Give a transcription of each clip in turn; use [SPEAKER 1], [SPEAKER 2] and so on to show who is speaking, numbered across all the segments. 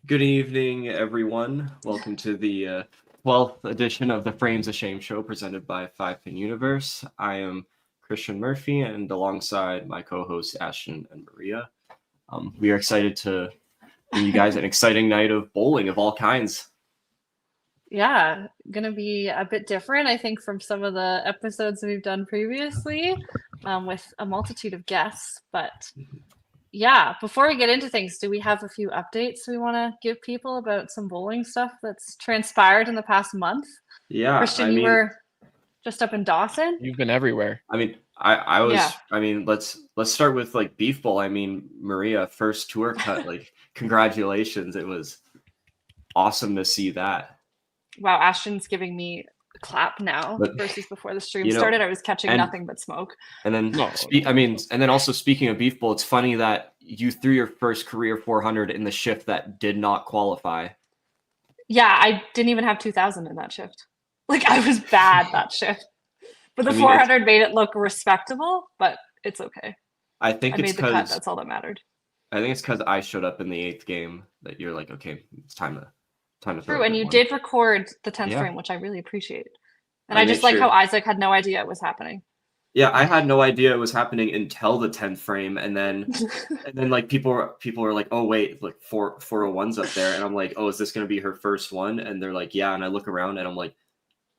[SPEAKER 1] Good evening, everyone. Welcome to the 12th edition of the Frames of Shame show presented by Five Pin Universe. I am Christian Murphy, and alongside my co-hosts Ashton and Maria, we are excited to bring you guys an exciting night of bowling of all kinds.
[SPEAKER 2] Yeah, gonna be a bit different, I think, from some of the episodes we've done previously, with a multitude of guests. But yeah, before we get into things, do we have a few updates we want to give people about some bowling stuff that's transpired in the past month?
[SPEAKER 1] Yeah,
[SPEAKER 2] Christian, you were just up in Dawson?
[SPEAKER 3] You've been everywhere.
[SPEAKER 1] I was.
[SPEAKER 2] Yeah.
[SPEAKER 1] Let's start with like beef bowl. Maria, first tour cut. Like, congratulations! It was awesome to see that.
[SPEAKER 2] Wow, Ashton's giving me a clap now
[SPEAKER 1] But,
[SPEAKER 2] versus before the stream
[SPEAKER 1] you know,
[SPEAKER 2] started. I was catching
[SPEAKER 1] and-
[SPEAKER 2] nothing but smoke.
[SPEAKER 1] And then,
[SPEAKER 3] No,
[SPEAKER 1] and then also speaking of beef bowl, it's funny that you threw your first career 400 in the shift that did not qualify.
[SPEAKER 2] Yeah, I didn't even have 2,000 in that shift. Like, I was bad that shift. But the 400 made it look respectable, but it's okay.
[SPEAKER 1] I think
[SPEAKER 2] I made the cut. That's all that mattered.
[SPEAKER 1] I think it's because I showed up in the 8th game that you're like, okay, it's time to
[SPEAKER 2] True, and you did record the 10th frame, which I really appreciate. And I just like how Isaac had no idea it was happening.
[SPEAKER 1] Yeah, I had no idea it was happening until the 10th frame, and then like people were like, oh wait, like 401's up there, and I'm like, oh, is this gonna be her first one? And they're like, yeah, and I look around and I'm like,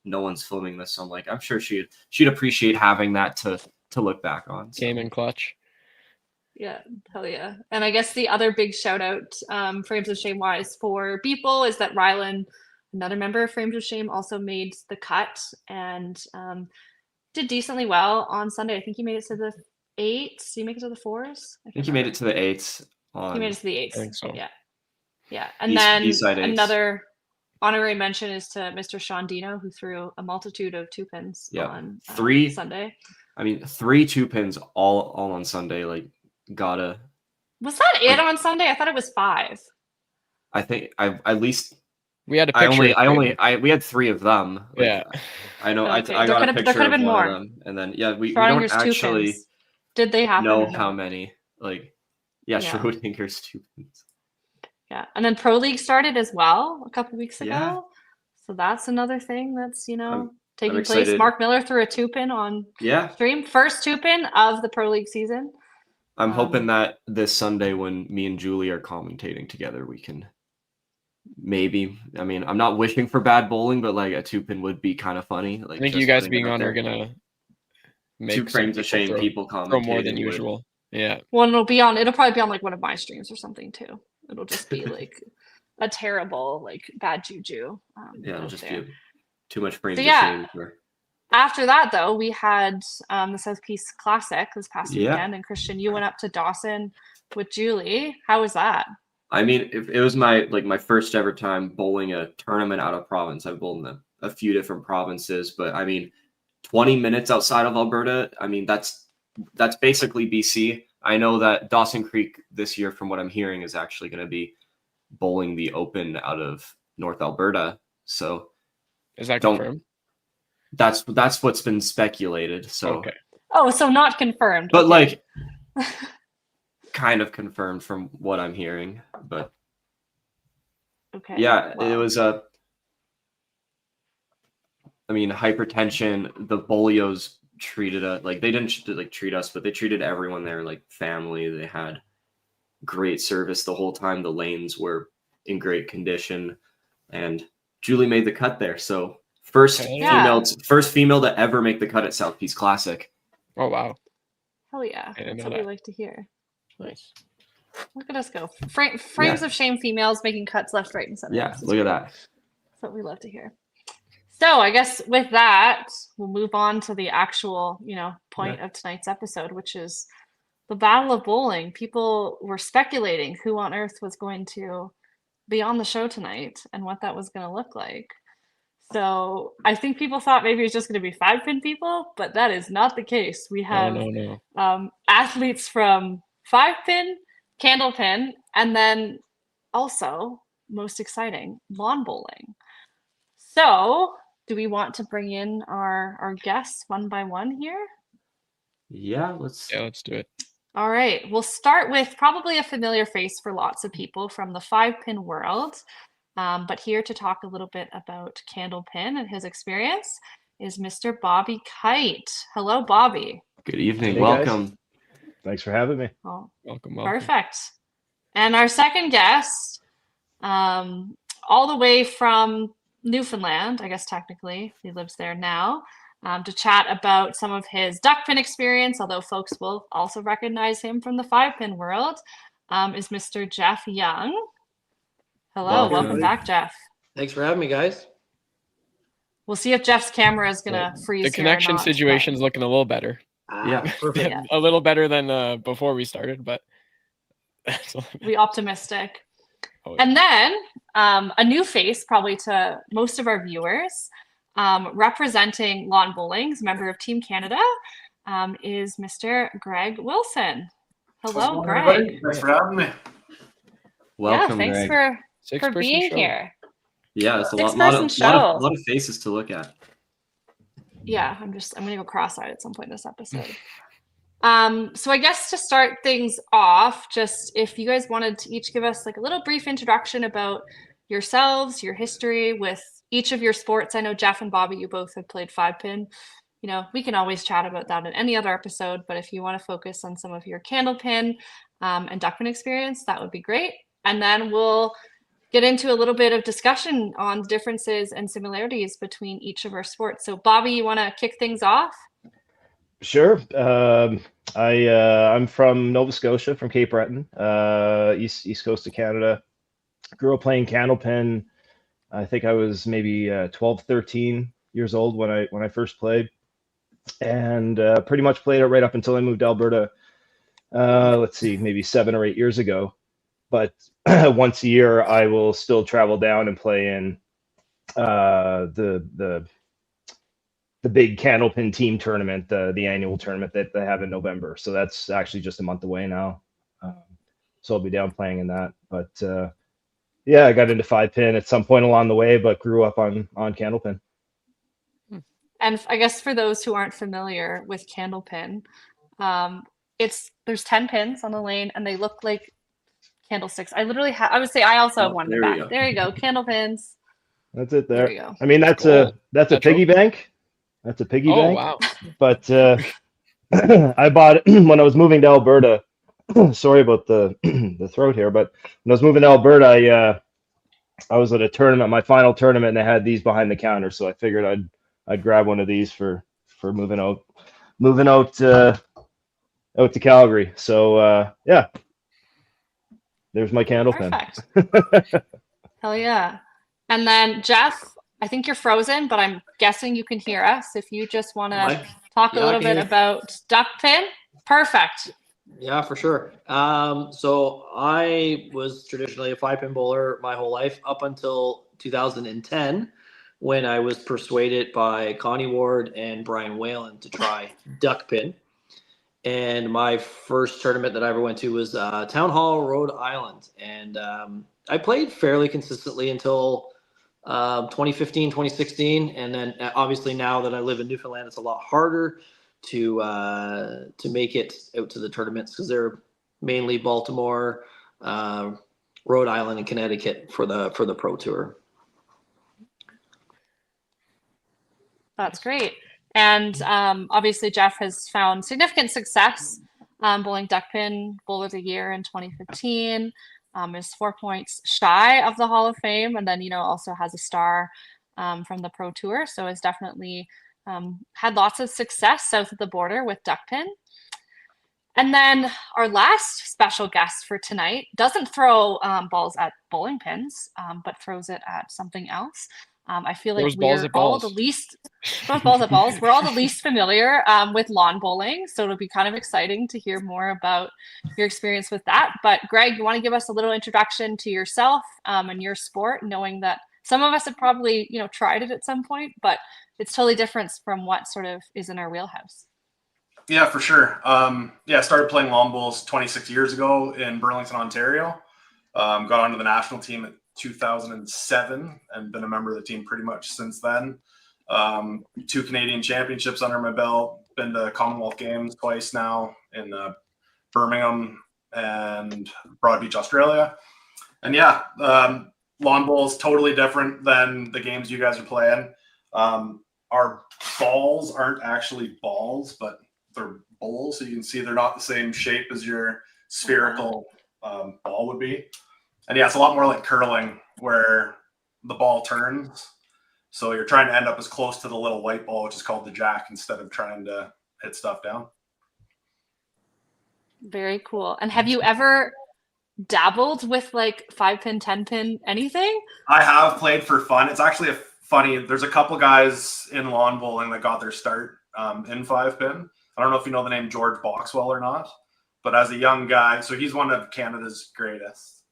[SPEAKER 1] no one's filming this, so I'm like, I'm sure she'd appreciate having that to look back on.
[SPEAKER 3] So. Game and clutch.
[SPEAKER 2] Yeah, hell yeah. And I guess the other big shout out, Frames of Shame wise, for people is that Rylan, another member of Frames of Shame, also made the cut and did decently well on Sunday. I think he made it to the 8s. Did he make it to the 4s?
[SPEAKER 1] I think he made it to the 8s.
[SPEAKER 2] He made it to the 8s.
[SPEAKER 3] I think so.
[SPEAKER 2] Yeah. And then another honorary mention is to Mr. Sean Dino, who threw a multitude of 2-pins on Sunday.
[SPEAKER 1] 3 2-pins all on Sunday. Like, gotta.
[SPEAKER 2] Was that it on Sunday? I thought it was 5.
[SPEAKER 1] I think at least
[SPEAKER 3] we had a picture.
[SPEAKER 1] We had 3 of them.
[SPEAKER 3] Like, yeah,
[SPEAKER 1] I know. Okay. I got a picture
[SPEAKER 2] there could have been
[SPEAKER 1] more.
[SPEAKER 2] Of
[SPEAKER 1] them, and then we don't actually
[SPEAKER 2] did they happen
[SPEAKER 1] know how many. Like, Schrodinger's 2-pins.
[SPEAKER 2] Yeah, and then Pro League started as well a couple weeks ago. So that's another thing that's taking place. Mark Miller threw a 2-pin on stream. First 2-pin of the Pro League season.
[SPEAKER 1] I'm hoping that this Sunday when me and Julie are commentating together, we can maybe. I'm not wishing for bad bowling, but like a 2-pin would be kind of funny. Like,
[SPEAKER 3] I think you guys being on are gonna make
[SPEAKER 1] 2 Frames of Shame people commentating
[SPEAKER 3] more than usual. Yeah.
[SPEAKER 2] Well, it'll probably be on like one of my streams or something too. It'll just be like a terrible, like bad juju.
[SPEAKER 1] It'll just be too much Frames of Shame.
[SPEAKER 2] After that, though, we had the South Peace Classic this past weekend, and Christian, you went up to Dawson with Julie. How was that?
[SPEAKER 1] It was my first ever time bowling a tournament out of province. I've bowled in a few different provinces, but 20 minutes outside of Alberta. That's basically BC. I know that Dawson Creek this year, from what I'm hearing, is actually going to be bowling the Open out of North Alberta. So
[SPEAKER 3] is that confirmed?
[SPEAKER 1] That's what's been speculated. So
[SPEAKER 3] okay.
[SPEAKER 2] Oh, so not confirmed.
[SPEAKER 1] But like kind of confirmed from what I'm hearing. But
[SPEAKER 2] okay.
[SPEAKER 1] Yeah, wow. It was hypertension, the Bolios treated us like they didn't treat us, but they treated everyone there like family. They had great service the whole time. The lanes were in great condition, and Julie made the cut there. So first female to ever make the cut at South Peace Classic.
[SPEAKER 3] Oh wow!
[SPEAKER 2] Hell yeah! That's what we like to hear.
[SPEAKER 3] Nice.
[SPEAKER 2] Look at us go. Frames of Shame females making cuts left, right, and center.
[SPEAKER 1] Yeah, look at that.
[SPEAKER 2] That's what we love to hear. So I guess with that, we'll move on to the actual, point of tonight's episode, which is the Battle of Bowling. People were speculating who on earth was going to be on the show tonight and what that was going to look like. So I think people thought maybe it was just going to be 5-pin people, but that is not the case. We have athletes from 5-pin, Candlepin, and then also, most exciting, lawn bowling. So do we want to bring in our guests one by one here?
[SPEAKER 1] Yeah, let's
[SPEAKER 3] do it.
[SPEAKER 2] All right, we'll start with probably a familiar face for lots of people from the 5-pin world. But here to talk a little bit about Candlepin and his experience is Mr. Bobby Kite. Hello, Bobby.
[SPEAKER 1] Good evening.
[SPEAKER 4] Hey,
[SPEAKER 1] Welcome.
[SPEAKER 4] guys. Thanks for having me.
[SPEAKER 2] Oh,
[SPEAKER 3] Welcome.
[SPEAKER 2] perfect. And our second guest, all the way from Newfoundland, I guess technically he lives there now, to chat about some of his duck pin experience, although folks will also recognize him from the 5-pin world, is Mr. Jeff Young. Hello, welcome back, Jeff.
[SPEAKER 5] Thanks for having me, guys.
[SPEAKER 2] We'll see if Jeff's camera is gonna freeze.
[SPEAKER 3] The connection situation is looking a little better.
[SPEAKER 1] Yeah.
[SPEAKER 5] Perfect.
[SPEAKER 2] Yeah.
[SPEAKER 3] A little better than before we started, but
[SPEAKER 2] we optimistic.
[SPEAKER 3] Oh, yeah.
[SPEAKER 2] And then a new face, probably to most of our viewers, representing Lawn Bowling's member of Team Canada, is Mr. Greg Wilson. Hello, Greg.
[SPEAKER 6] Everybody. Thanks for having me.
[SPEAKER 1] Welcome,
[SPEAKER 2] yeah, thanks
[SPEAKER 1] Greg.
[SPEAKER 2] for being here.
[SPEAKER 1] Yeah, it's a
[SPEAKER 2] Six-person
[SPEAKER 1] lot of
[SPEAKER 2] show.
[SPEAKER 1] faces to look at.
[SPEAKER 2] Yeah, I'm gonna go cross-eyed at some point this episode. So I guess to start things off, just if you guys wanted to each give us like a little brief introduction about yourselves, your history with each of your sports. I know Jeff and Bobby, you both have played 5-pin. You know, we can always chat about that in any other episode, but if you want to focus on some of your Candlepin and duckpin experience, that would be great. And then we'll get into a little bit of discussion on differences and similarities between each of our sports. So Bobby, you want to kick things off?
[SPEAKER 4] Sure. I'm from Nova Scotia, from Cape Breton, east coast of Canada. Grew up playing Candlepin. I think I was maybe 12, 13 years old when I first played, and pretty much played it right up until I moved to Alberta. Let's see, maybe 7 or 8 years ago. But once a year, I will still travel down and play in the big Candlepin team tournament, the annual tournament that they have in November. So that's actually just a month away now. So I'll be down playing in that. But yeah, I got into 5-pin at some point along the way, but grew up on Candlepin.
[SPEAKER 2] And I guess for those who aren't familiar with Candlepin, there's 10 pins on the lane, and they look like candlesticks. I would say I also have one in the back. There you go, Candlepins.
[SPEAKER 4] That's it there.
[SPEAKER 2] You go.
[SPEAKER 4] I mean, that's
[SPEAKER 3] Cool.
[SPEAKER 4] a piggy bank. That's a piggy
[SPEAKER 3] Oh,
[SPEAKER 4] bank.
[SPEAKER 3] wow.
[SPEAKER 4] But I bought it when I was moving to Alberta. Sorry about the throat here, but when I was moving to Alberta, I was at a tournament, my final tournament, and they had these behind the counter. So I figured I'd grab one of these for moving out to Calgary. So yeah, there's my Candlepin.
[SPEAKER 2] Perfect. Hell yeah. And then Jeff, I think you're frozen, but I'm guessing you can hear us. If you just want to talk a little bit about duckpin, perfect.
[SPEAKER 5] Yeah, for sure. So I was traditionally a 5-pin bowler my whole life up until 2010, when I was persuaded by Connie Ward and Brian Whalen to try duckpin. And my first tournament that I ever went to was Town Hall, Rhode Island. And I played fairly consistently until 2015, 2016. And then obviously now that I live in Newfoundland, it's a lot harder to make it out to the tournaments, because they're mainly Baltimore, Rhode Island, and Connecticut for the Pro Tour.
[SPEAKER 2] That's great. And obviously Jeff has found significant success bowling duckpin bowler of the year in 2015. Is 4 points shy of the Hall of Fame, and then also has a star from the Pro Tour. So has definitely had lots of success south of the border with duckpin. And then our last special guest for tonight doesn't throw balls at bowling pins, but throws it at something else. I feel like we're all the least throws balls at balls. We're all the least familiar with lawn bowling, so it'll be kind of exciting to hear more about your experience with that. But Greg, you want to give us a little introduction to yourself and your sport, knowing that some of us have probably tried it at some point, but it's totally different from what sort of is in our wheelhouse.
[SPEAKER 6] Yeah, for sure. I started playing lawn bowls 26 years ago in Burlington, Ontario. Got onto the national team at 2007 and been a member of the team pretty much since then. 2 Canadian championships under my belt. Been to Commonwealth Games twice now in Birmingham and Broadbeach, Australia. And yeah, lawn bowls totally different than the games you guys are playing. Our balls aren't actually balls, but they're bowls. So you can see they're not the same shape as your spherical ball would be. And yeah, it's a lot more like curling where the ball turns. So you're trying to end up as close to the little white ball, which is called the jack, instead of trying to hit stuff down.
[SPEAKER 2] Very cool. And have you ever dabbled with like 5-pin, 10-pin, anything?
[SPEAKER 6] I have played for fun. It's actually funny. There's a couple guys in lawn bowling that got their start in 5-pin. I don't know if you know the name George Boxwell or not, but as a young guy, so he's one of Canada's greatest.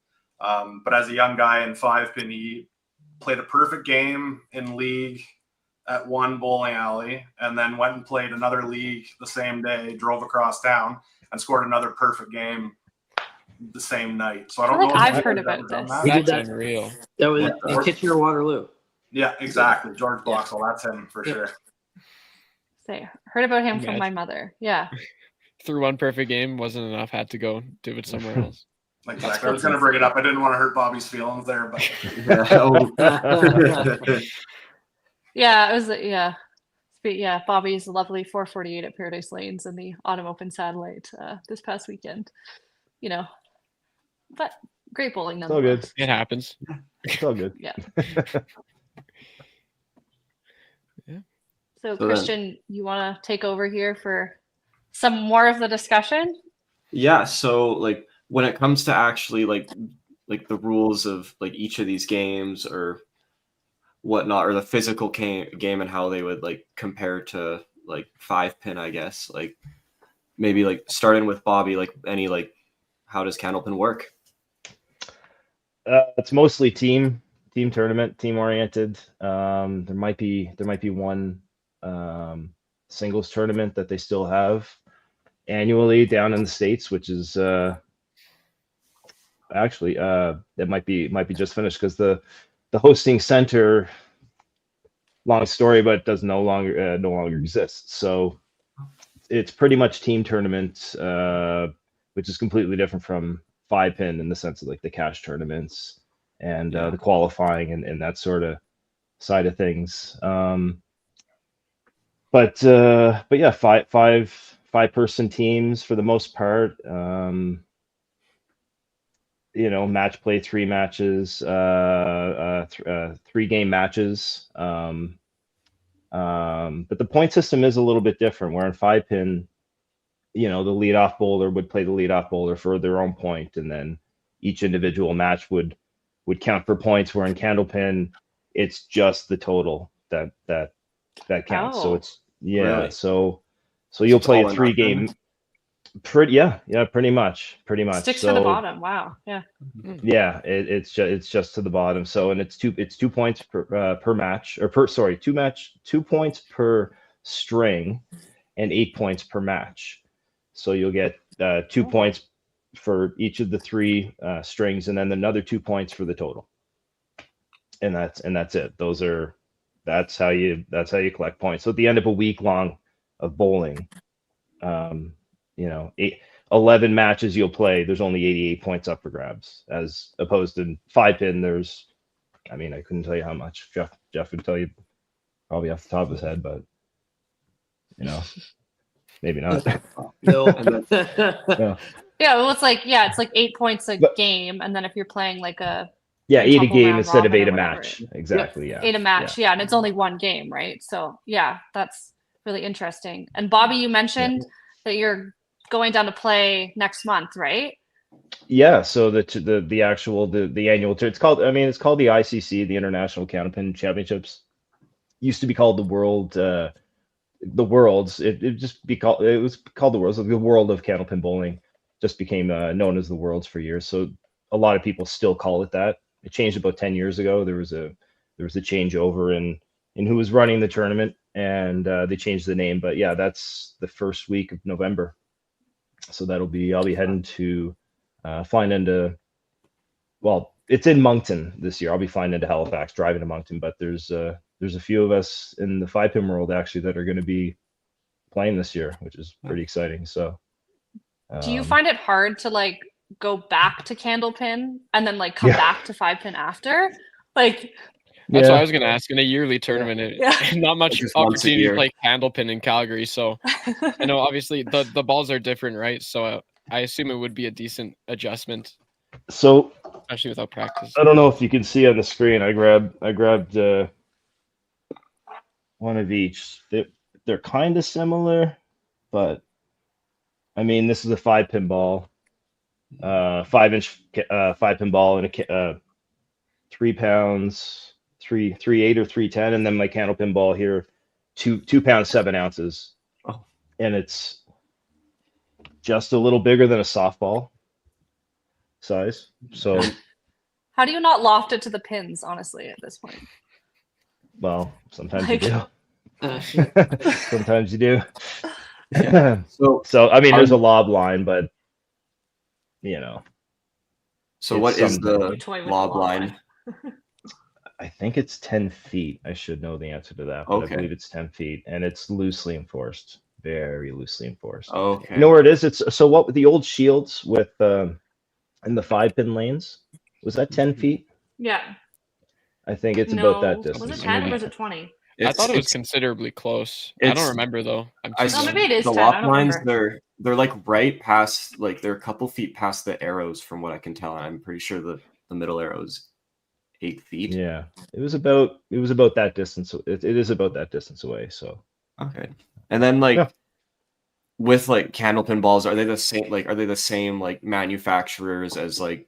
[SPEAKER 6] But as a young guy in 5-pin, he played a perfect game in league at one bowling alley, and then went and played another league the same day, drove across town, and scored another perfect game the same night. So I don't
[SPEAKER 2] feel
[SPEAKER 6] know.
[SPEAKER 2] like
[SPEAKER 6] if
[SPEAKER 2] I've heard
[SPEAKER 6] you've
[SPEAKER 2] about
[SPEAKER 6] ever done
[SPEAKER 2] this.
[SPEAKER 6] that.
[SPEAKER 5] We did
[SPEAKER 3] That's
[SPEAKER 5] that.
[SPEAKER 3] unreal.
[SPEAKER 5] That was
[SPEAKER 6] Yeah.
[SPEAKER 5] in Kitchener Waterloo.
[SPEAKER 6] Yeah, exactly. George Boxwell, that's him for sure.
[SPEAKER 2] Say, heard about him from
[SPEAKER 3] Imagine.
[SPEAKER 2] my mother. Yeah.
[SPEAKER 3] Through one perfect game wasn't enough. Had to go do it somewhere else.
[SPEAKER 6] Exactly. I was going to bring it up. I didn't want to hurt Bobby's feelings there, but
[SPEAKER 2] Yeah, it was yeah, Bobby's lovely 448 at Paradise Lanes in the Autumn Open Satellite this past weekend. You know, but great bowling
[SPEAKER 4] It's all good.
[SPEAKER 2] nonetheless.
[SPEAKER 3] It happens.
[SPEAKER 4] It's all good.
[SPEAKER 2] Yeah.
[SPEAKER 3] Yeah.
[SPEAKER 2] So,
[SPEAKER 1] So then-
[SPEAKER 2] Christian, you want to take over here for some more of the discussion?
[SPEAKER 1] Yeah, so like when it comes to actually like the rules of like each of these games or whatnot, or the physical game and how they would like compare to like 5-pin, I guess, like maybe like starting with Bobby, like any like how does Candlepin work?
[SPEAKER 4] It's mostly team tournament, team oriented. There might be one singles tournament that they still have annually down in the States, which is actually it might be just finished because the hosting center, long story, but does no longer exist. So it's pretty much team tournaments, which is completely different from 5-pin in the sense of like the cash tournaments and the qualifying and that sort of side of things. But yeah, five-person teams for the most part. You know, match play, 3 matches, 3-game matches. But the point system is a little bit different. Where in 5-pin, you know, the leadoff bowler would play the leadoff bowler for their own point, and then each individual match would count for points. Where in Candlepin, it's just the total that counts. So
[SPEAKER 2] Oh.
[SPEAKER 4] it's
[SPEAKER 1] Really?
[SPEAKER 4] So you'll
[SPEAKER 1] it's
[SPEAKER 4] play
[SPEAKER 1] all
[SPEAKER 4] a
[SPEAKER 1] or
[SPEAKER 4] 3-game.
[SPEAKER 1] nothing?
[SPEAKER 4] Pretty much.
[SPEAKER 2] Sticks
[SPEAKER 4] so,
[SPEAKER 2] to the bottom. Wow. Yeah.
[SPEAKER 4] Yeah, it's just to the bottom. So, and it's 2 points per match, or 2 points per string, and 8 points per match. So you'll get 2 points for each of the 3 strings, and then another 2 points for the total. And that's it. That's how you collect points. So at the end of a week long of bowling, you know, 11 matches you'll play, there's only 88 points up for grabs, as opposed to 5-pin. There's, I mean, I couldn't tell you how much. Jeff would tell you probably off the top of his head, but you know, maybe not.
[SPEAKER 5] No.
[SPEAKER 2] Yeah. Well, it's like 8 points a
[SPEAKER 4] But-
[SPEAKER 2] game, and then if you're playing like a
[SPEAKER 4] Yeah, 8 a
[SPEAKER 2] couple
[SPEAKER 4] game
[SPEAKER 2] round
[SPEAKER 4] instead of
[SPEAKER 2] robin
[SPEAKER 4] 8
[SPEAKER 2] or
[SPEAKER 4] a
[SPEAKER 2] whatever.
[SPEAKER 4] match. Exactly. Yeah.
[SPEAKER 2] 8 a match, yeah, and it's only one game, right? So yeah, that's really interesting. And Bobby, you mentioned that you're going down to play next month, right?
[SPEAKER 4] Yeah, so the actual the annual tour, it's called the ICC, the International Candlepin Championships. Used to be called the Worlds. It was called the Worlds. The World of Candlepin Bowling just became known as the Worlds for years. So a lot of people still call it that. It changed about 10 years ago. There was a changeover in who was running the tournament, and they changed the name. But yeah, that's the first week of November. So I'll be heading to flying into, well, it's in Moncton this year. I'll be flying into Halifax, driving to Moncton, but there's a few of us in the 5-pin world actually that are going to be playing this year, which is pretty exciting. So
[SPEAKER 2] Do you
[SPEAKER 4] Um,
[SPEAKER 2] find it hard to like go back to candlepin and then like come
[SPEAKER 4] Yeah.
[SPEAKER 2] back to 5-pin after? Like,
[SPEAKER 3] That's what I
[SPEAKER 4] Yeah.
[SPEAKER 3] was gonna ask. In a yearly tournament,
[SPEAKER 2] Yeah.
[SPEAKER 3] not much
[SPEAKER 1] Just once a
[SPEAKER 3] opportunity to
[SPEAKER 1] year.
[SPEAKER 3] play candlepin in Calgary. So I know obviously the balls are different, right? So I assume it would be a decent adjustment,
[SPEAKER 4] So
[SPEAKER 3] especially without practice.
[SPEAKER 4] I don't know if you can see on the screen. I grabbed one of each. They're kind of similar, but I mean, this is a 5-pin ball, 5-inch 5-pin ball, and a 3 pounds, 3.8 or 3.10, and then my candlepin ball here, 2 pounds 7 ounces,
[SPEAKER 1] Oh.
[SPEAKER 4] and it's just a little bigger than a softball size. So,
[SPEAKER 2] how do you not loft it to the pins, honestly, at this point?
[SPEAKER 4] well, sometimes
[SPEAKER 2] Like-
[SPEAKER 4] you do.
[SPEAKER 5] Uh,
[SPEAKER 4] Sometimes you do.
[SPEAKER 1] So
[SPEAKER 4] So I mean, there's a
[SPEAKER 1] Um,
[SPEAKER 4] lob line, but you know,
[SPEAKER 1] so
[SPEAKER 4] It's
[SPEAKER 1] what is
[SPEAKER 4] some-
[SPEAKER 1] the
[SPEAKER 2] Toy with the
[SPEAKER 1] lob
[SPEAKER 2] lob
[SPEAKER 1] line?
[SPEAKER 4] I think it's 10 feet. I should know the answer to that, but
[SPEAKER 1] Okay.
[SPEAKER 4] I believe it's 10 feet, and it's loosely enforced, very loosely enforced.
[SPEAKER 1] Okay.
[SPEAKER 4] You know where it is? It's so what the old shields with in the 5-pin lanes, was that 10 feet?
[SPEAKER 2] Yeah.
[SPEAKER 4] I think it's
[SPEAKER 2] No.
[SPEAKER 4] about that
[SPEAKER 2] Was
[SPEAKER 4] distance.
[SPEAKER 2] it
[SPEAKER 4] so
[SPEAKER 2] 10 or
[SPEAKER 4] maybe-
[SPEAKER 2] was it 20?
[SPEAKER 3] I thought it was
[SPEAKER 1] It's-
[SPEAKER 3] considerably close. I don't
[SPEAKER 1] it's-
[SPEAKER 3] remember though. I'm
[SPEAKER 1] I
[SPEAKER 3] too
[SPEAKER 2] No,
[SPEAKER 3] young.
[SPEAKER 2] maybe it is
[SPEAKER 1] the
[SPEAKER 2] 10, I
[SPEAKER 1] lob
[SPEAKER 2] don't
[SPEAKER 1] lines,
[SPEAKER 2] remember.
[SPEAKER 1] they're like right past, like they're a couple feet past the arrows from what I can tell. And I'm pretty sure the middle arrow is 8 feet.
[SPEAKER 4] Yeah, it was about that distance. It is about that distance away. So
[SPEAKER 1] Okay. And then like
[SPEAKER 4] Yeah.
[SPEAKER 1] with like candlepin balls, are they the same like manufacturers as like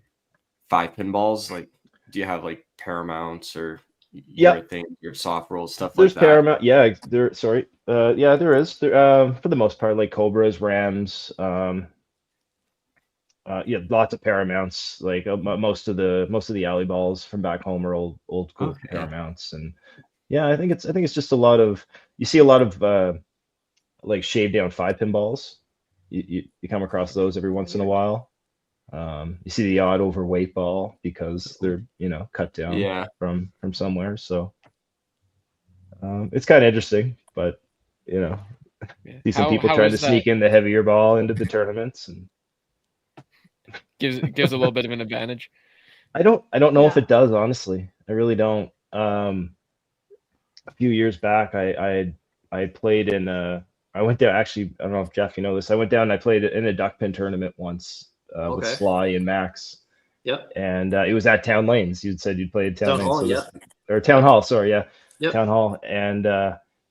[SPEAKER 1] 5-pin balls? Like do you have like Paramounts or
[SPEAKER 4] Yeah.
[SPEAKER 1] your soft rolls, stuff
[SPEAKER 4] there's
[SPEAKER 1] like that?
[SPEAKER 4] Paramount. Yeah, there. Sorry. Yeah, there is. There, for the most part, like Cobras, Rams. Yeah, lots of Paramounts. Like most of the alley balls from back home are old cool
[SPEAKER 1] Okay.
[SPEAKER 4] Paramounts, and yeah, I think it's just a lot of, you see a lot of like shaved down 5-pin balls. You come across those every once in a while. You see the odd overweight ball because they're cut down
[SPEAKER 1] Yeah.
[SPEAKER 4] from somewhere. So it's kind of interesting, but
[SPEAKER 3] Yeah.
[SPEAKER 4] see some people
[SPEAKER 3] how
[SPEAKER 4] trying to
[SPEAKER 3] is that-
[SPEAKER 4] sneak in the heavier ball into the tournaments, and
[SPEAKER 3] gives a little bit of an advantage.
[SPEAKER 4] I don't know if
[SPEAKER 2] Yeah.
[SPEAKER 4] it does, honestly. I really don't. A few years back, I played in I went there, actually. I don't know if Jeff, you know this. I went down and I played in a duck pin tournament once with
[SPEAKER 5] Okay.
[SPEAKER 4] Sly and Max,
[SPEAKER 5] Yep.
[SPEAKER 4] and it was at Town Lanes. You'd said you'd played at Town
[SPEAKER 5] Town
[SPEAKER 4] Lanes,
[SPEAKER 5] Hall,
[SPEAKER 4] so
[SPEAKER 5] yeah.
[SPEAKER 4] or Town Hall. Sorry, yeah,
[SPEAKER 5] Yep.
[SPEAKER 4] Town Hall. And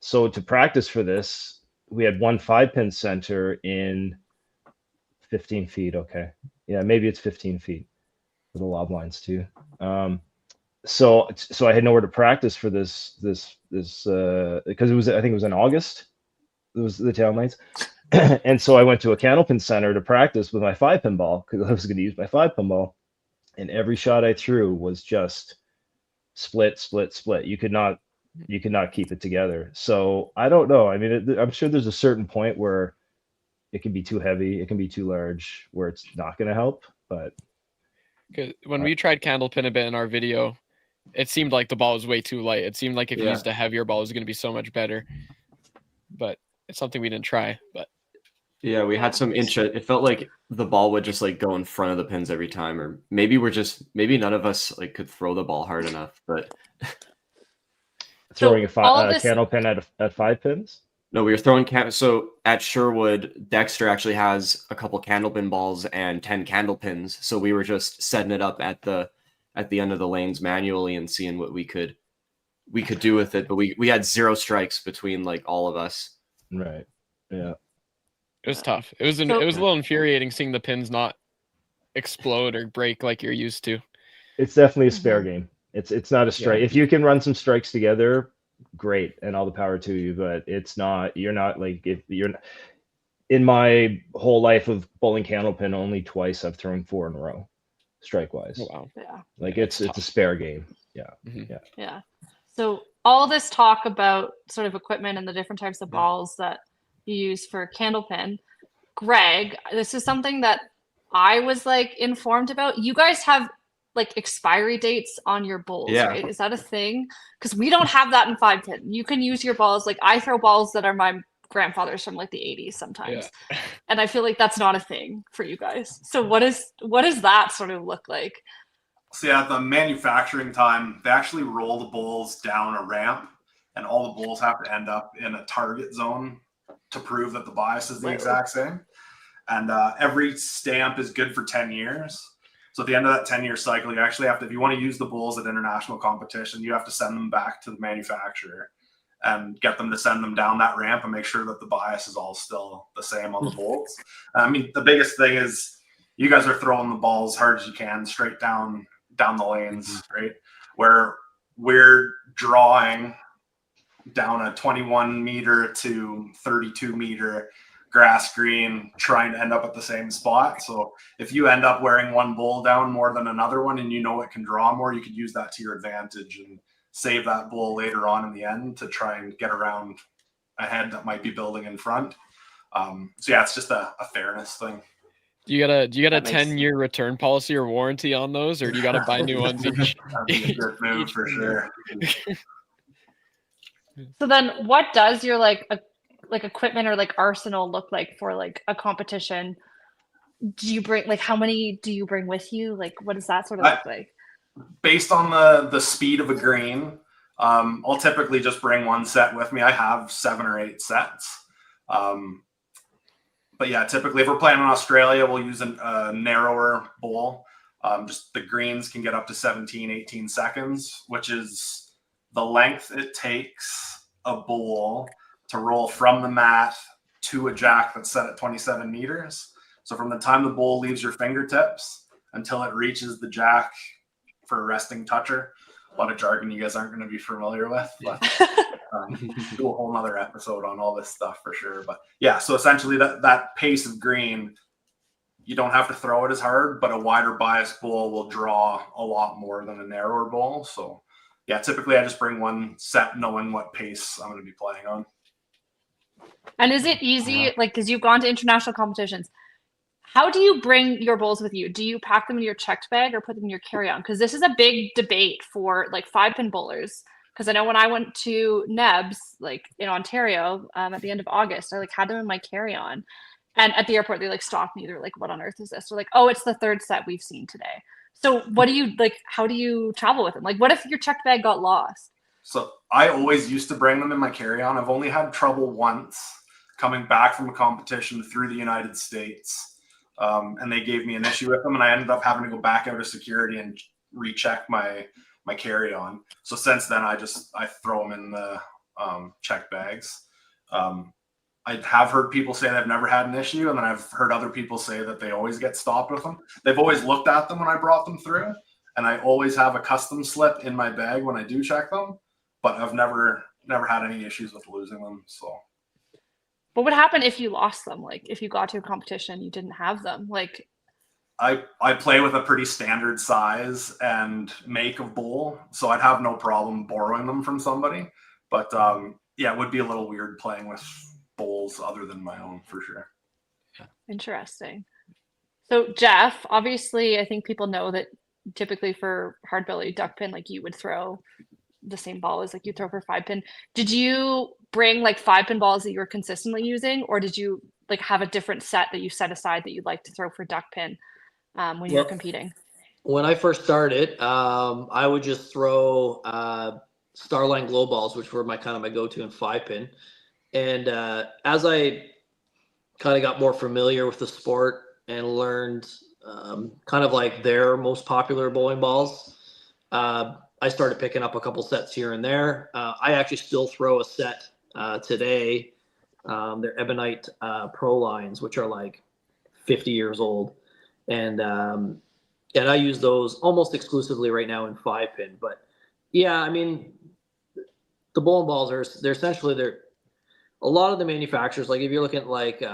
[SPEAKER 4] so to practice for this, we had one 5-pin center in 15 feet. Okay, yeah, maybe it's 15 feet for the lob lines too. So I had nowhere to practice for this because I think it was in August. It was the Town Lanes. And so I went to a candlepin center to practice with my 5-pin ball because I was going to use my 5-pin ball, and every shot I threw was just split. You could not keep it together. So I don't know. I mean, I'm sure there's a certain point where it can be too heavy, it can be too large, where it's not going to help. But
[SPEAKER 3] 'Cause when we tried candlepin a bit in our video, it seemed like the ball was way too light. It seemed like if you
[SPEAKER 1] Yeah.
[SPEAKER 3] used a heavier ball, it was going to be so much better. But it's something we didn't try. But
[SPEAKER 1] Yeah, we had some inch. It felt like the ball would just like go in front of the pins every time, or maybe maybe none of us like could throw the ball hard enough. But
[SPEAKER 4] throwing
[SPEAKER 2] all
[SPEAKER 4] a
[SPEAKER 2] this-
[SPEAKER 4] candlepin at 5 pins.
[SPEAKER 1] no, we were throwing so at Sherwood, Dexter actually has a couple candlepin balls and 10 candle pins. So we were just setting it up at the end of the lanes manually and seeing what we could do with it. But we had 0 strikes between like all of us.
[SPEAKER 4] Right. Yeah.
[SPEAKER 3] it was tough. It was a little infuriating seeing the pins not explode or break like you're used to.
[SPEAKER 4] It's definitely a spare game. It's not a strike.
[SPEAKER 3] Yeah.
[SPEAKER 4] If you can run some strikes together, great, and all the power to you. But it's not. You're not like if you're. In my whole life of bowling candlepin, only twice I've thrown 4 in a row, strike wise.
[SPEAKER 3] Oh, wow.
[SPEAKER 2] Yeah.
[SPEAKER 4] Like
[SPEAKER 3] Yeah,
[SPEAKER 4] it's
[SPEAKER 3] it's
[SPEAKER 4] a
[SPEAKER 3] tough.
[SPEAKER 4] spare game.
[SPEAKER 2] Yeah. So all this talk about sort of equipment and the different types of balls that you use for candlepin, Greg, this is something that I was like informed about. You guys have like expiry dates on your bowls,
[SPEAKER 1] Yeah.
[SPEAKER 2] right? Is that a thing? Because we don't have that in 5-pin. You can use your balls. Like I throw balls that are my grandfathers from like the 80s sometimes.
[SPEAKER 3] Yeah.
[SPEAKER 2] And I feel like that's not a thing for you guys. So what does that sort of look like?
[SPEAKER 6] So yeah, at the manufacturing time, they actually roll the bowls down a ramp, and all the bowls have to end up in a target zone to prove that the bias is the exact same. And every stamp is good for 10 years. So at the end of that 10-year cycle, you actually have to, if you want to use the bowls at international competition, you have to send them back to the manufacturer and get them to send them down that ramp and make sure that the bias is all still the same on the bowls. I mean, the biggest thing is you guys are throwing the ball as hard as you can straight down the lanes, right? Where we're drawing down a 21 meter to 32 meter grass green, trying to end up at the same spot. So if you end up wearing one bowl down more than another one and you know it can draw more, you could use that to your advantage and save that bowl later on in the end to try and get around a head that might be building in front. So yeah, it's just a fairness thing.
[SPEAKER 3] Do you get a
[SPEAKER 2] That makes-
[SPEAKER 3] 10-year return policy or warranty on those, or do you got to buy new ones each?
[SPEAKER 6] That'd be a good move for sure.
[SPEAKER 2] So then what does your like equipment or like arsenal look like for like a competition? Do you bring like, how many do you bring with you? Like, what does that sort of look like?
[SPEAKER 6] Based on the speed of a green, I'll typically just bring one set with me. I have 7 or 8 sets. But yeah, typically if we're playing in Australia, we'll use a narrower bowl. Just the greens can get up to 17, 18 seconds, which is the length it takes a bowl to roll from the mat to a jack that's set at 27 meters. So from the time the bowl leaves your fingertips until it reaches the jack for a resting toucher. A lot of jargon you guys aren't going to be familiar with, but do a whole nother episode on all this stuff for sure. But yeah, so essentially that pace of green, you don't have to throw it as hard, but a wider bias bowl will draw a lot more than a narrower bowl. So yeah, typically I just bring one set knowing what pace I'm going to be playing on.
[SPEAKER 2] And is it easy, like, because you've gone to international competitions, how do you bring your bowls with you? Do you pack them in your checked bag or put them in your carry-on? Because this is a big debate for like 5-pin bowlers. Because I know when I went to Nebs, like in Ontario, at the end of August, I like had them in my carry-on. And at the airport, they like stopped me. They're like, what on earth is this? They're like, oh, it's the 3rd set we've seen today. So what do you like, how do you travel with them? Like, what if your checked bag got lost?
[SPEAKER 6] So I always used to bring them in my carry-on. I've only had trouble once coming back from a competition through the United States. And they gave me an issue with them, and I ended up having to go back out of security and recheck my carry-on. So since then, I throw them in the check bags. I have heard people say they've never had an issue, and then I've heard other people say that they always get stopped with them. They've always looked at them when I brought them through, and I always have a custom slip in my bag when I do check them, but I've never had any issues with losing them. So
[SPEAKER 2] What would happen if you lost them? Like if you got to a competition, you didn't have them, like.
[SPEAKER 6] I play with a pretty standard size and make of bowl, so I'd have no problem borrowing them from somebody. But yeah, it would be a little weird playing with bowls other than my own for sure.
[SPEAKER 2] Interesting. So Jeff, obviously, I think people know that typically for hard belly duck pin, like you would throw the same ball as like you throw for 5-pin. Did you bring like 5-pin balls that you were consistently using, or did you like have a different set that you set aside that you'd like to throw for duck pin when you were competing?
[SPEAKER 5] When I first started, I would just throw Starline glow balls, which were my go-to in 5-pin. And as I kind of got more familiar with the sport and learned kind of like their most popular bowling balls, I started picking up a couple sets here and there. I actually still throw a set today. They're Ebonite Pro lines, which are like 50 years old. And I use those almost exclusively right now in 5-pin. But yeah, I mean, the bowling balls they're essentially a lot of the manufacturers, like if you're looking at like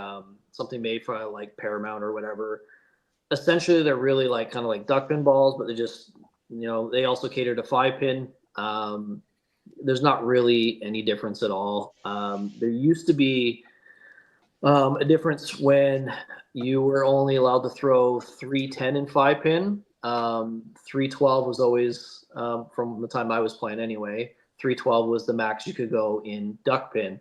[SPEAKER 5] something made for like Paramount or whatever, essentially they're really like kind of like duck pin balls, but they just, they also cater to 5-pin. There's not really any difference at all. There used to be a difference when you were only allowed to throw 310 in 5-pin. 312 was always, from the time I was playing anyway, 312 was the max you could go in duck pin.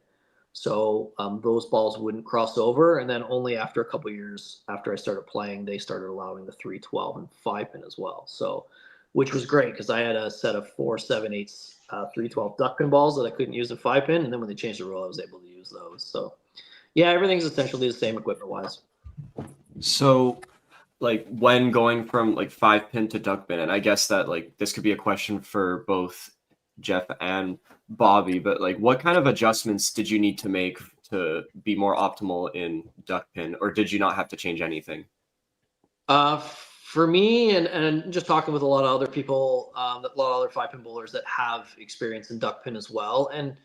[SPEAKER 5] So those balls wouldn't cross over. And then only after a couple of years after I started playing, they started allowing the 312 and 5-pin as well. So, which was great because I had a set of 4, 7, 8, 312 duck pin balls that I couldn't use a 5-pin. And then when they changed the rule, I was able to use those. So, yeah, everything's essentially the same equipment wise.
[SPEAKER 1] So, like when going from like 5-pin to duck pin, and I guess that like this could be a question for both Jeff and Bobby, but like what kind of adjustments did you need to make to be more optimal in duck pin, or did you not have to change anything?
[SPEAKER 5] For me, and just talking with a lot of other people, a lot of other 5-pin bowlers that have experience in duck pin as well, and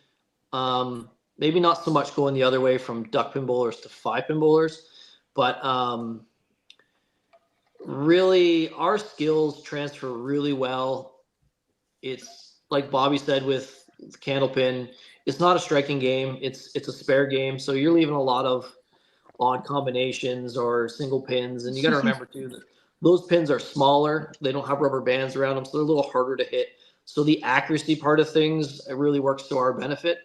[SPEAKER 5] maybe not so much going the other way from duck pin bowlers to 5-pin bowlers, but really our skills transfer really well. It's like Bobby said with Candlepin, it's not a striking game. It's a spare game. So you're leaving a lot of odd combinations or single pins. And you got to remember too that those pins are smaller. They don't have rubber bands around them, so they're a little harder to hit. So the accuracy part of things, it really works to our benefit.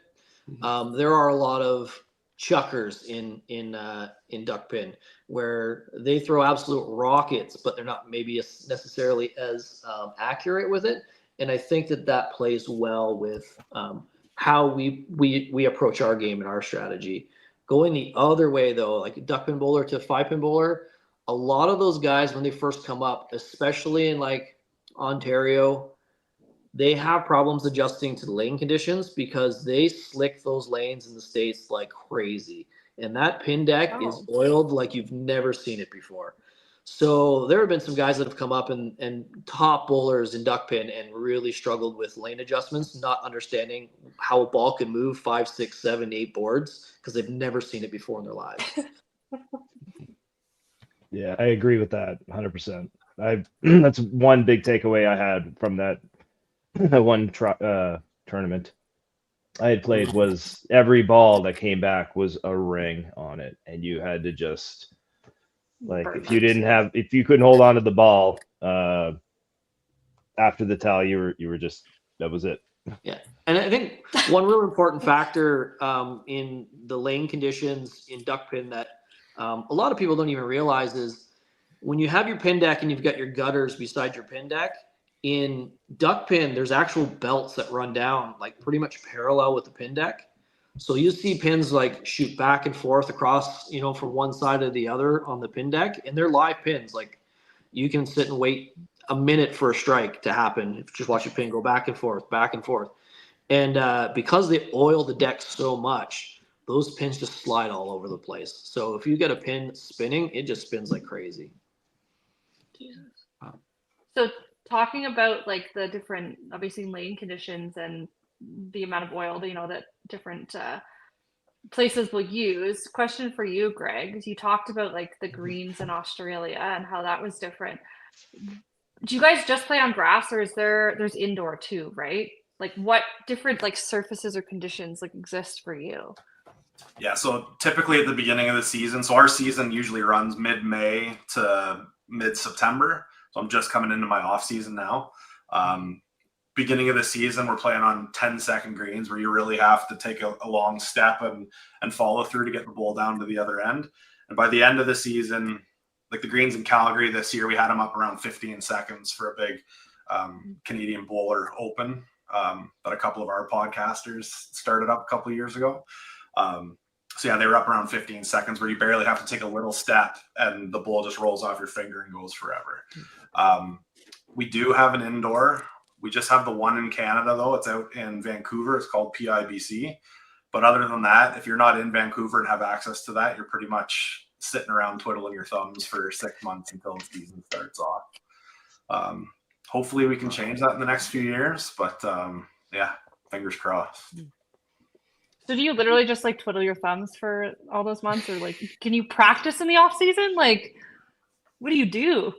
[SPEAKER 5] There are a lot of chuckers in duck pin where they throw absolute rockets, but they're not maybe necessarily as accurate with it. And I think that plays well with how we approach our game and our strategy. Going the other way though, like duck pin bowler to 5-pin bowler, a lot of those guys when they first come up, especially in like Ontario, they have problems adjusting to the lane conditions because they slick those lanes in the States like crazy. And that pin deck is oiled like you've never seen it before. So there have been some guys that have come up and top bowlers in duck pin and really struggled with lane adjustments, not understanding how a ball can move 5, 6, 7, 8 boards because they've never seen it before in their lives.
[SPEAKER 4] Yeah, I agree with that 100%. That's one big takeaway I had from that one tournament I had played was every ball that came back was a ring on it, and you had to just like if you couldn't hold on to the ball after the tally, you were just that was it.
[SPEAKER 5] Yeah, and I think one real important factor in the lane conditions in duck pin that a lot of people don't even realize is when you have your pin deck and you've got your gutters beside your pin deck. In duck pin, there's actual belts that run down like pretty much parallel with the pin deck. So you see pins like shoot back and forth across, from one side to the other on the pin deck, and they're live pins. Like you can sit and wait a minute for a strike to happen. Just watch a pin go back and forth, back and forth. And because they oil the deck so much, those pins just slide all over the place. So if you get a pin spinning, it just spins like crazy.
[SPEAKER 2] Jesus. Wow. So talking about like the different, obviously lane conditions and the amount of oil, that different places will use. Question for you, Greg. You talked about like the greens in Australia and how that was different. Do you guys just play on grass, or there's indoor too, right? Like what different like surfaces or conditions like exist for you?
[SPEAKER 6] Yeah, so typically at the beginning of the season, so our season usually runs mid-May to mid-September. So I'm just coming into my off season now. Beginning of the season, we're playing on 10-second greens where you really have to take a long step and follow through to get the ball down to the other end. And by the end of the season, like the greens in Calgary this year, we had them up around 15 seconds for a big Canadian Bowler Open that a couple of our podcasters started up a couple of years ago. So yeah, they were up around 15 seconds where you barely have to take a little step and the ball just rolls off your finger and goes forever. We do have an indoor. We just have the one in Canada though. It's out in Vancouver. It's called PIBC. But other than that, if you're not in Vancouver and have access to that, you're pretty much sitting around twiddling your thumbs for 6 months until the season starts off. Hopefully we can change that in the next few years, but yeah, fingers crossed.
[SPEAKER 2] So do you literally just like twiddle your thumbs for all those months, or like can you practice in the off season? Like what do you do?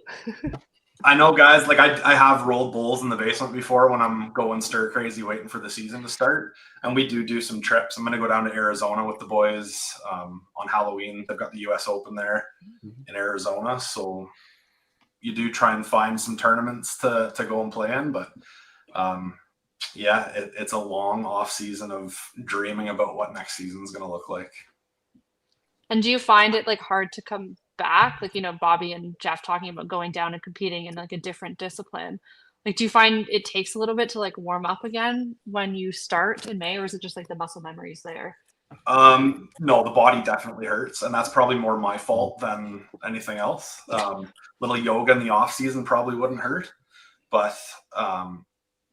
[SPEAKER 6] I know guys, like I have rolled bowls in the basement before when I'm going stir crazy waiting for the season to start, and we do some trips. I'm going to go down to Arizona with the boys on Halloween. They've got the US Open there in Arizona, so you do try and find some tournaments to go and play in, but yeah, it's a long off season of dreaming about what next season is going to look like.
[SPEAKER 2] And do you find it like hard to come back? Like, Bobby and Jeff talking about going down and competing in like a different discipline. Like, do you find it takes a little bit to like warm up again when you start in May, or is it just like the muscle memories there?
[SPEAKER 6] No, the body definitely hurts, and that's probably more my fault than anything else. Little yoga in the off season probably wouldn't hurt, but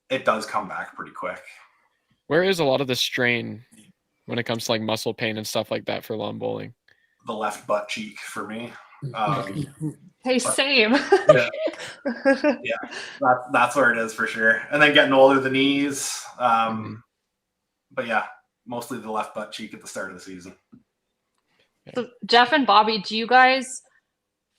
[SPEAKER 6] it does come back pretty quick.
[SPEAKER 3] Where is a lot of the strain when it comes to like muscle pain and stuff like that for lawn bowling?
[SPEAKER 6] The left butt cheek for me.
[SPEAKER 2] Hey, same.
[SPEAKER 6] Yeah, that's where it is for sure. And then getting older, the knees. But yeah, mostly the left butt cheek at the start of the season.
[SPEAKER 2] So Jeff and Bobby, do you guys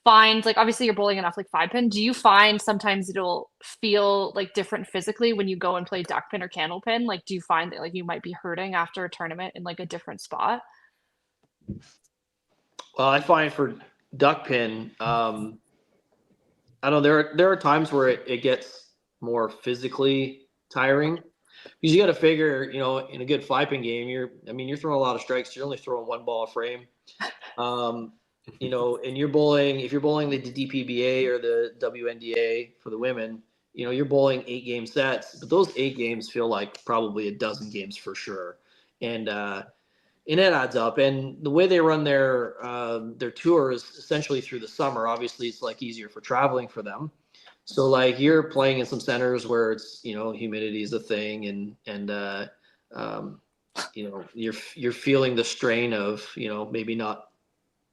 [SPEAKER 2] find, like, obviously you're bowling enough like 5-pin, do you find sometimes it'll feel like different physically when you go and play duck pin or candle pin? Like, do you find that like you might be hurting after a tournament in like a different spot?
[SPEAKER 5] Well, I find for duck pin, I don't know, there are times where it gets more physically tiring, because you got to figure, in a good 5-pin game, you're throwing a lot of strikes. You're only throwing one ball a frame, and you're bowling. If you're bowling the DPBA or the WNDA for the women, you're bowling 8-game sets, but those 8 games feel like probably a dozen games for sure, and it adds up. And the way they run their tour is essentially through the summer. Obviously, it's like easier for traveling for them. So like you're playing in some centers where it's humidity is a thing, and you're feeling the strain of maybe not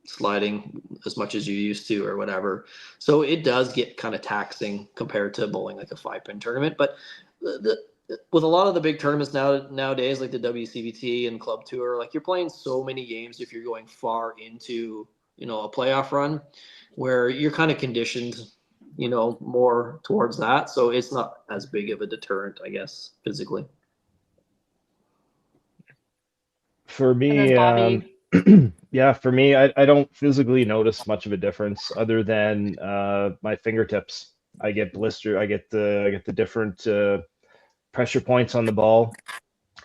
[SPEAKER 5] sliding as much as you used to or whatever. So it does get kind of taxing compared to bowling like a 5-pin tournament. But with a lot of the big tournaments nowadays, like the WCBT and Club Tour, like you're playing so many games if you're going far into a playoff run, where you're kind of conditioned more towards that. So it's not as big of a deterrent, I guess, physically.
[SPEAKER 4] For me, yeah, for me, I don't physically notice much of a difference other than my fingertips. I get blister. I get the different pressure points on the ball.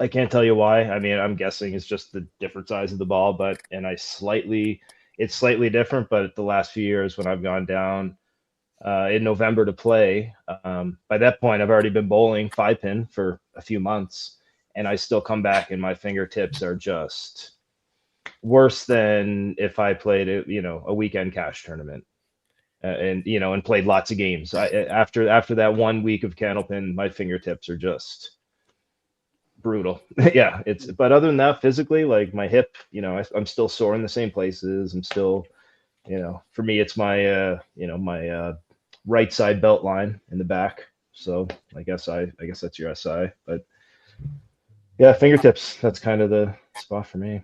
[SPEAKER 4] I can't tell you why. I mean, I'm guessing it's just the different size of the ball, it's slightly different. But the last few years when I've gone down in November to play, by that point I've already been bowling 5-pin for a few months, and I still come back and my fingertips are just worse than if I played a weekend cash tournament. And played lots of games. After that 1 week of candlepin, my fingertips are just brutal. Yeah, but other than that, physically, like my hip, I'm still sore in the same places. I'm still, for me, it's my, my right side belt line in the back. So I guess that's your SI. But yeah, fingertips. That's kind of the spot for me.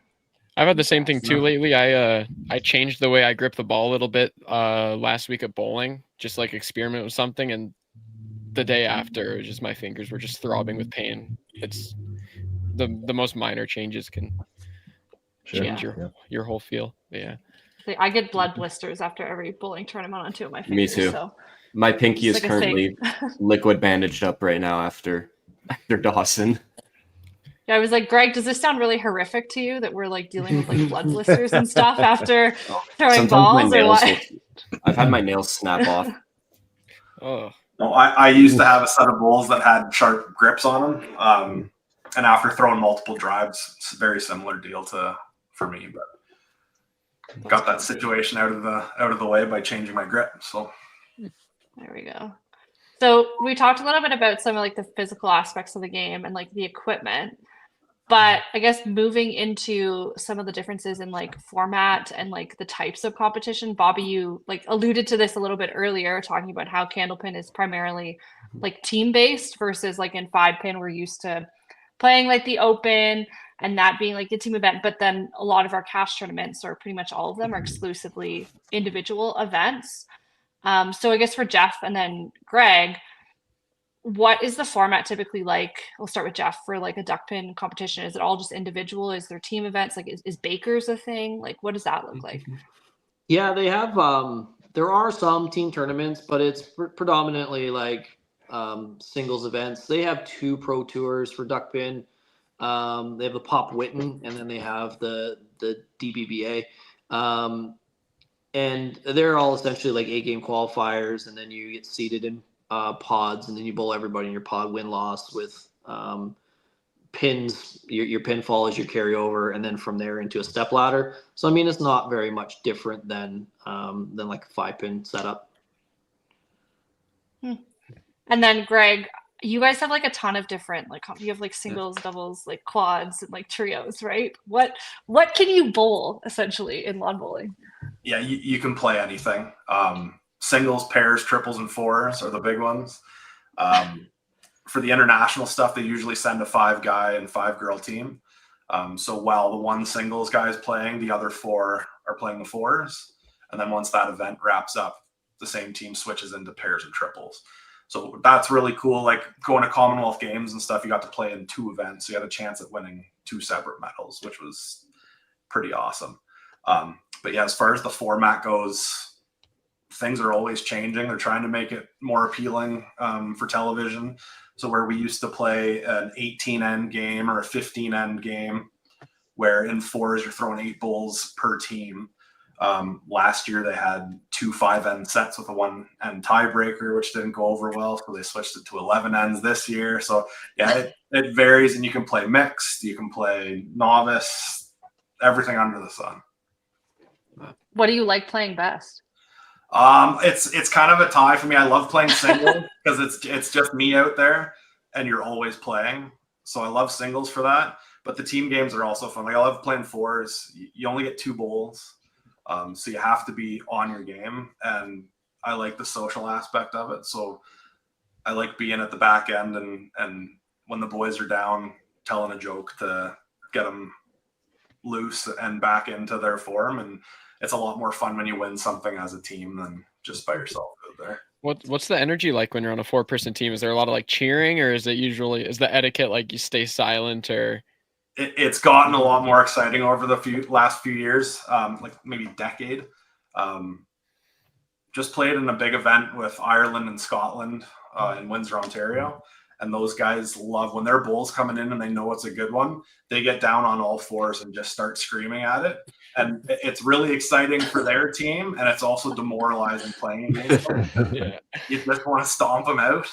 [SPEAKER 3] I've had the same thing too lately. I changed the way I grip the ball a little bit last week at bowling, just like experiment with something, and the day after, it was just my fingers were just throbbing with pain. It's the most minor changes can change your whole feel. But yeah.
[SPEAKER 2] I get blood blisters after every bowling tournament on 2 of my fingers.
[SPEAKER 1] Me too.
[SPEAKER 2] So
[SPEAKER 1] my pinky is
[SPEAKER 2] like
[SPEAKER 1] currently liquid bandaged up right now after Dawson.
[SPEAKER 2] Yeah, I was like, Greg, does this sound really horrific to you that we're like dealing with like blood blisters and stuff after throwing balls or what?
[SPEAKER 1] I've had my nails snap off.
[SPEAKER 3] Oh.
[SPEAKER 6] No, I used to have a set of bowls that had sharp grips on them. And after throwing multiple drives, it's a very similar deal for me, but got that situation out of the way by changing my grip. So
[SPEAKER 2] there we go. So we talked a little bit about some of like the physical aspects of the game and like the equipment, but I guess moving into some of the differences in like format and like the types of competition. Bobby, you like alluded to this a little bit earlier, talking about how candlepin is primarily like team based versus like in 5-pin we're used to playing like the open and that being like a team event. But then a lot of our cash tournaments, or pretty much all of them, are exclusively individual events. So I guess for Jeff and then Greg, what is the format typically like? We'll start with Jeff for like a duck pin competition. Is it all just individual? Is there team events? Like is Bakers a thing? Like what does that look like?
[SPEAKER 5] Yeah, they have there are some team tournaments, but it's predominantly like singles events. They have 2 pro tours for duck pin. They have the Pop Witten, and then they have the DBBA. And they're all essentially like 8-game qualifiers, and then you get seeded in pods, and then you bowl everybody in your pod, win-loss with pins. Your pinfall is your carryover, and then from there into a step ladder. So I mean, it's not very much different than like a 5-pin setup.
[SPEAKER 2] And then Greg, you guys have like a ton of different, like you have like singles, doubles, like quads, and like trios, right? What can you bowl essentially in lawn bowling?
[SPEAKER 6] Yeah, you can play anything. Singles, pairs, triples, and fours are the big ones. For the international stuff, they usually send a 5-guy and 5-girl team. So while the one singles guy is playing, the other 4 are playing the fours. And then once that event wraps up, the same team switches into pairs and triples. So that's really cool. Like going to Commonwealth Games and stuff, you got to play in 2 events. So you had a chance at winning 2 separate medals, which was pretty awesome. But yeah, as far as the format goes, things are always changing. They're trying to make it more appealing for television. So where we used to play an 18-end game or a 15-end game, where in fours you're throwing 8 bowls per team. Last year they had 2 5-end sets with a 1-end tiebreaker, which didn't go over well. So they switched it to 11 ends this year. So yeah, it varies, and you can play mixed, you can play novice, everything under the sun.
[SPEAKER 2] What do you like playing best?
[SPEAKER 6] It's kind of a tie for me. I love playing singles because it's just me out there, and you're always playing. So I love singles for that. But the team games are also fun. Like I love playing fours. You only get 2 bowls. So you have to be on your game, and I like the social aspect of it. So I like being at the back end and when the boys are down, telling a joke to get them loose and back into their form. And it's a lot more fun when you win something as a team than just by yourself out there.
[SPEAKER 3] What's the energy like when you're on a 4-person team? Is there a lot of like cheering, or is the etiquette like you stay silent, or?
[SPEAKER 6] It's gotten a lot more exciting over the last few years, like maybe decade. Just played in a big event with Ireland and Scotland in Windsor, Ontario. And those guys love when their bowl's coming in and they know it's a good one. They get down on all fours and just start screaming at it. And it's really exciting for their team. And it's also demoralizing playing against them.
[SPEAKER 3] Yeah.
[SPEAKER 6] You just want to stomp them out.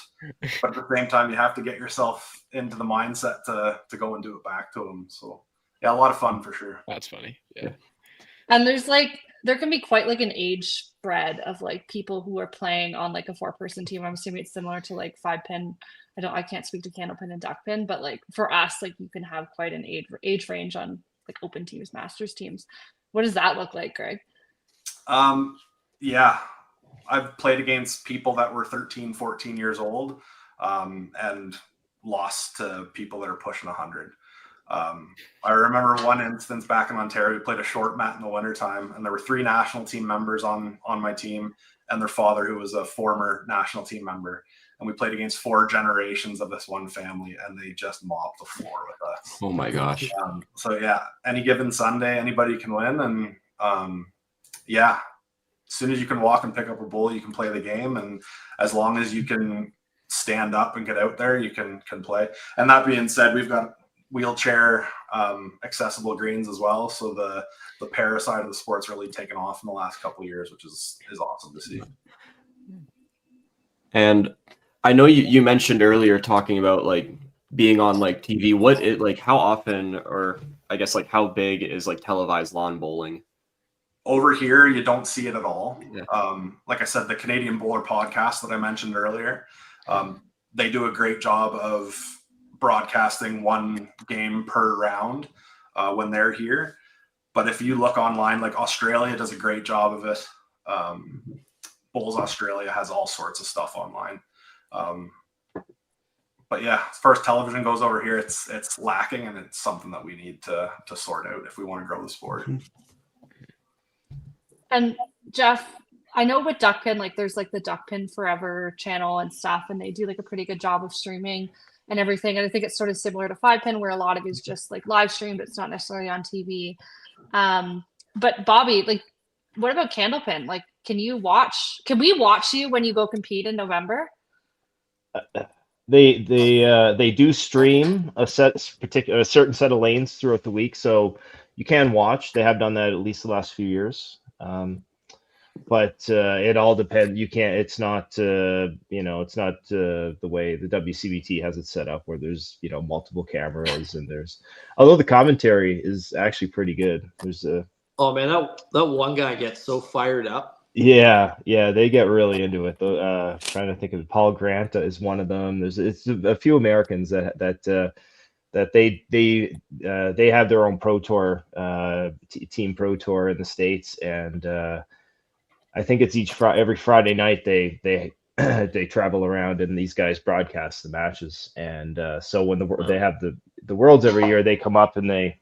[SPEAKER 6] But at the same time, you have to get yourself into the mindset to go and do it back to them. So yeah, a lot of fun for sure.
[SPEAKER 3] That's funny. Yeah.
[SPEAKER 2] And there can be quite like an age spread of like people who are playing on like a 4-person team. I'm assuming it's similar to like 5-pin. I can't speak to candlepin and duckpin, but like for us, like you can have quite an age range on like open teams, masters teams. What does that look like, Greg?
[SPEAKER 6] Yeah, I've played against people that were 13, 14 years old, and lost to people that are pushing 100. I remember one instance back in Ontario, we played a short mat in the wintertime, and there were 3 national team members on my team and their father, who was a former national team member. And we played against 4 generations of this one family, and they just mopped the floor with us.
[SPEAKER 1] Oh my gosh.
[SPEAKER 6] So yeah, any given Sunday, anybody can win. And yeah, as soon as you can walk and pick up a bowl, you can play the game. And as long as you can stand up and get out there, you can play. And that being said, we've got wheelchair accessible greens as well. So the para side of the sport's really taken off in the last couple of years, which is awesome to see.
[SPEAKER 1] And I know you mentioned earlier talking about like being on like TV. Like how often, or I guess like how big is like televised lawn bowling?
[SPEAKER 6] Over here, you don't see it at all.
[SPEAKER 1] Yeah.
[SPEAKER 6] Like I said, the Canadian Bowler podcast that I mentioned earlier, they do a great job of broadcasting 1 game per round when they're here. But if you look online, like Australia does a great job of it. Bowls Australia has all sorts of stuff online. But yeah, as far as television goes over here, it's lacking, and it's something that we need to sort out if we want to grow the sport.
[SPEAKER 2] And Jeff, I know with Duckpin, like there's like the Duckpin Forever channel and stuff, and they do like a pretty good job of streaming and everything. And I think it's sort of similar to 5-pin, where a lot of it is just like live streamed, but it's not necessarily on TV. But Bobby, like, what about Candlepin? Like, can we watch you when you go compete in November?
[SPEAKER 4] They do stream a certain set of lanes throughout the week, so you can watch. They have done that at least the last few years. But it all depends. You can't. It's not. It's not the way the WCBT has it set up, where there's multiple cameras and there's. Although the commentary is actually pretty good. There's a.
[SPEAKER 5] Oh man, that one guy gets so fired up.
[SPEAKER 4] Yeah, they get really into it. Trying to think of Paul Grant is one of them. It's a few Americans that they have their own pro tour, team pro tour in the States, and I think it's every Friday night they they travel around and these guys broadcast the matches. And so when they have the Worlds every year, they come up and they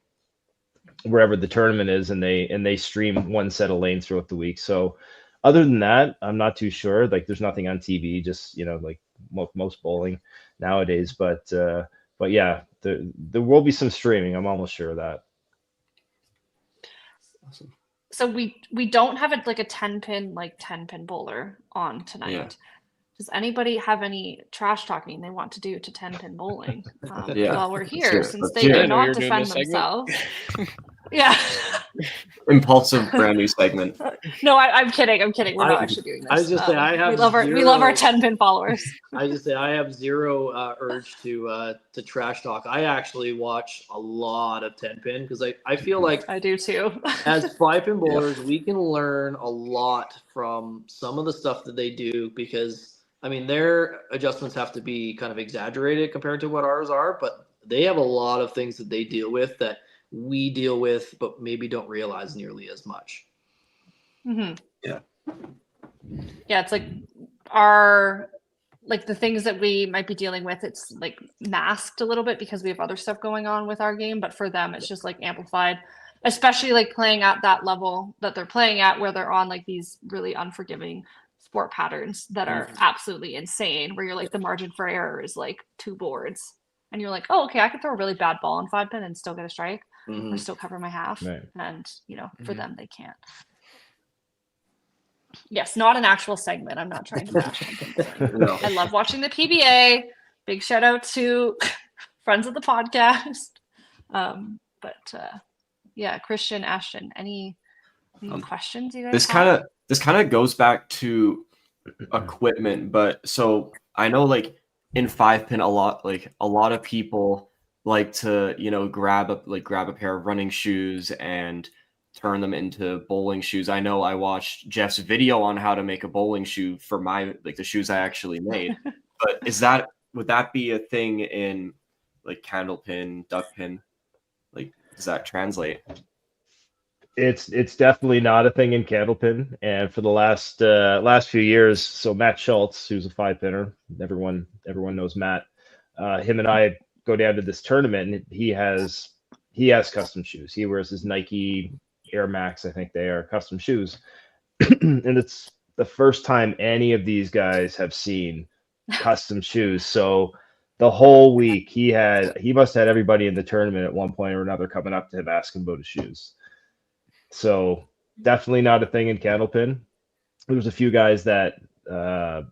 [SPEAKER 4] wherever the tournament is and they stream one set of lanes throughout the week. So other than that, I'm not too sure. Like there's nothing on TV, just like most bowling nowadays. But yeah, there will be some streaming. I'm almost sure of that.
[SPEAKER 5] Awesome.
[SPEAKER 2] So we don't have a 10 pin bowler on tonight.
[SPEAKER 1] Yeah.
[SPEAKER 2] Does anybody have any trash talking they want to do to 10 pin bowling
[SPEAKER 1] Yeah.
[SPEAKER 2] while we're here,
[SPEAKER 1] Sure.
[SPEAKER 2] since
[SPEAKER 1] Let's
[SPEAKER 2] they
[SPEAKER 1] hear
[SPEAKER 3] it.
[SPEAKER 2] did
[SPEAKER 3] I know
[SPEAKER 2] not
[SPEAKER 3] you're doing
[SPEAKER 2] defend
[SPEAKER 3] this segment.
[SPEAKER 2] themselves? Yeah.
[SPEAKER 1] Impulsive brand new segment.
[SPEAKER 2] No, I'm kidding. We're not
[SPEAKER 5] I-
[SPEAKER 2] actually doing this.
[SPEAKER 5] I was just saying, I have
[SPEAKER 2] we love our 10 pin followers.
[SPEAKER 5] I just say I have zero urge to trash talk. I actually watch a lot of 10 pin because I feel like
[SPEAKER 2] I do too.
[SPEAKER 5] as 5-pin bowlers, we can learn a lot from some of the stuff that they do because I mean their adjustments have to be kind of exaggerated compared to what ours are, but they have a lot of things that they deal with that we deal with, but maybe don't realize nearly as much.
[SPEAKER 2] Mm-hmm.
[SPEAKER 1] Yeah.
[SPEAKER 2] Yeah, it's like the things that we might be dealing with, it's like masked a little bit because we have other stuff going on with our game, but for them it's just like amplified, especially like playing at that level that they're playing at where they're on like these really unforgiving sport patterns that are absolutely insane, where you're like the margin for error is like 2 boards and you're like, oh, okay, I could throw a really bad ball on 5 pin and still get a strike or still cover my half.
[SPEAKER 4] Right.
[SPEAKER 2] And for them they can't. Yes, not an actual segment. I'm not trying to bash them.
[SPEAKER 1] No.
[SPEAKER 2] I love watching the PBA. Big shout out to friends of the podcast. Yeah, Christian, Ashton, any questions you guys have?
[SPEAKER 1] This kind of goes back to equipment, but so I know like in 5 pin a lot of people like to grab a pair of running shoes and turn them into bowling shoes. I know I watched Jeff's video on how to make a bowling shoe for the shoes I actually made. But would that be a thing in like candle pin, duck pin? Like, does that translate?
[SPEAKER 4] It's definitely not a thing in candlepin, and for the last few years, so Matt Schultz, who's a 5-pinner, everyone knows Matt. Him and I go down to this tournament, and he has custom shoes. He wears his Nike Air Max, I think they are custom shoes, and it's the first time any of these guys have seen custom shoes. So the whole week he must have had everybody in the tournament at one point or another coming up to him asking about his shoes. So definitely not a thing in candlepin. There was a few guys that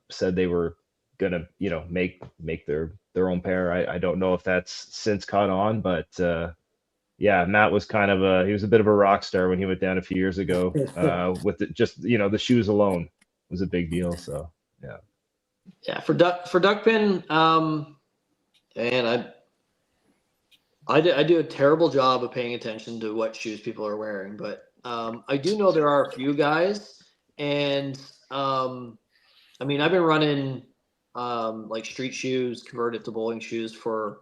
[SPEAKER 4] said they were gonna make their own pair. I don't know if that's since caught on, but yeah, Matt was he was a bit of a rock star when he went down a few years ago. With the shoes alone was a big deal. So yeah,
[SPEAKER 5] for duck pin, and I do a terrible job of paying attention to what shoes people are wearing, but I do know there are a few guys, and I mean I've been running like street shoes converted to bowling shoes for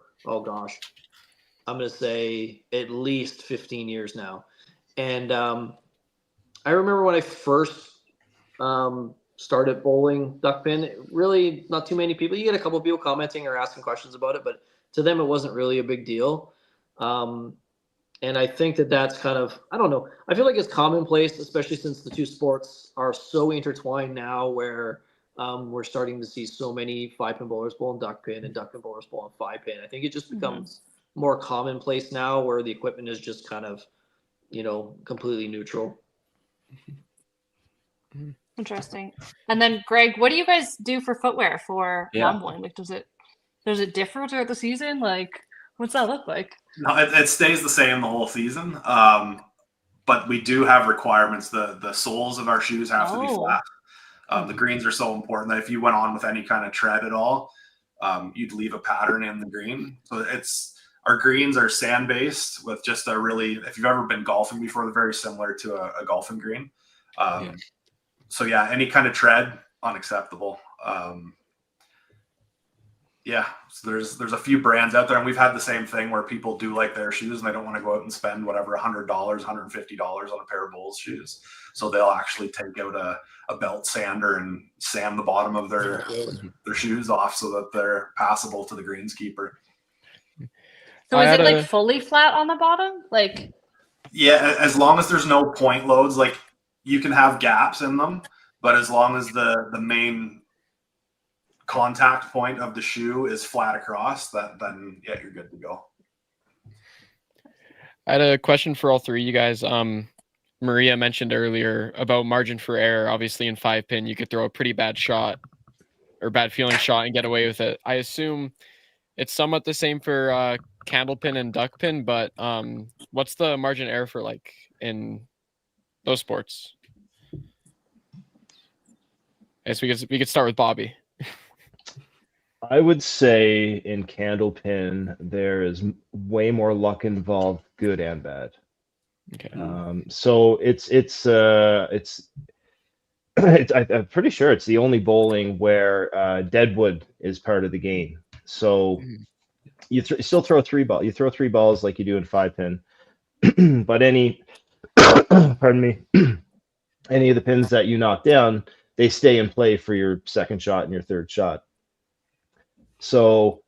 [SPEAKER 5] I'm going to say at least 15 years now. And I remember when I first started bowling duck pin, really not too many people. You get a couple of people commenting or asking questions about it, but to them it wasn't really a big deal. And I think that's kind of, I don't know, I feel like it's commonplace, especially since the two sports are so intertwined now where we're starting to see so many 5-pin bowlers bowl in duck pin and duck pin bowlers bowl in 5-pin. I think it just becomes more commonplace now where the equipment is just kind of, completely neutral.
[SPEAKER 2] Interesting. And then Greg, what do you guys do for footwear for
[SPEAKER 1] Yeah.
[SPEAKER 2] lawn bowling? Like, does it differ throughout the season? Like, what's that look like?
[SPEAKER 6] No, it stays the same the whole season. But we do have requirements. The soles of our shoes have to be
[SPEAKER 2] Oh.
[SPEAKER 6] flat. The greens are so important that if you went on with any kind of tread at all, you'd leave a pattern in the green. So our greens are sand based with just a really, if you've ever been golfing before, they're very similar to a golfing green. So yeah, any kind of tread, unacceptable. So there's a few brands out there, and we've had the same thing where people do like their shoes and they don't want to go out and spend whatever $100, $150 on a pair of Bulls shoes. So they'll actually take out a belt sander and sand the bottom of their shoes off so that they're passable to the greenskeeper.
[SPEAKER 2] So
[SPEAKER 3] I
[SPEAKER 2] is it
[SPEAKER 3] had
[SPEAKER 2] like fully flat on the bottom? Like,
[SPEAKER 6] Yeah, as long as there's no point loads, like you can have gaps in them, but as long as the main contact point of the shoe is flat across, then yeah, you're good to go.
[SPEAKER 3] I had a question for all three of you guys. Maria mentioned earlier about margin for error. Obviously, in 5-pin, you could throw a pretty bad shot or bad feeling shot and get away with it. I assume it's somewhat the same for candlepin and duckpin, but what's the margin error for like in those sports? I guess we could start with Bobby.
[SPEAKER 4] I would say in candlepin there is way more luck involved, good and bad.
[SPEAKER 3] Okay.
[SPEAKER 4] So I'm pretty sure it's the only bowling where deadwood is part of the game. So you still throw three balls. You throw three balls like you do in 5-pin, but pardon me, any of the pins that you knock down, they stay in play for your second shot and your third shot. So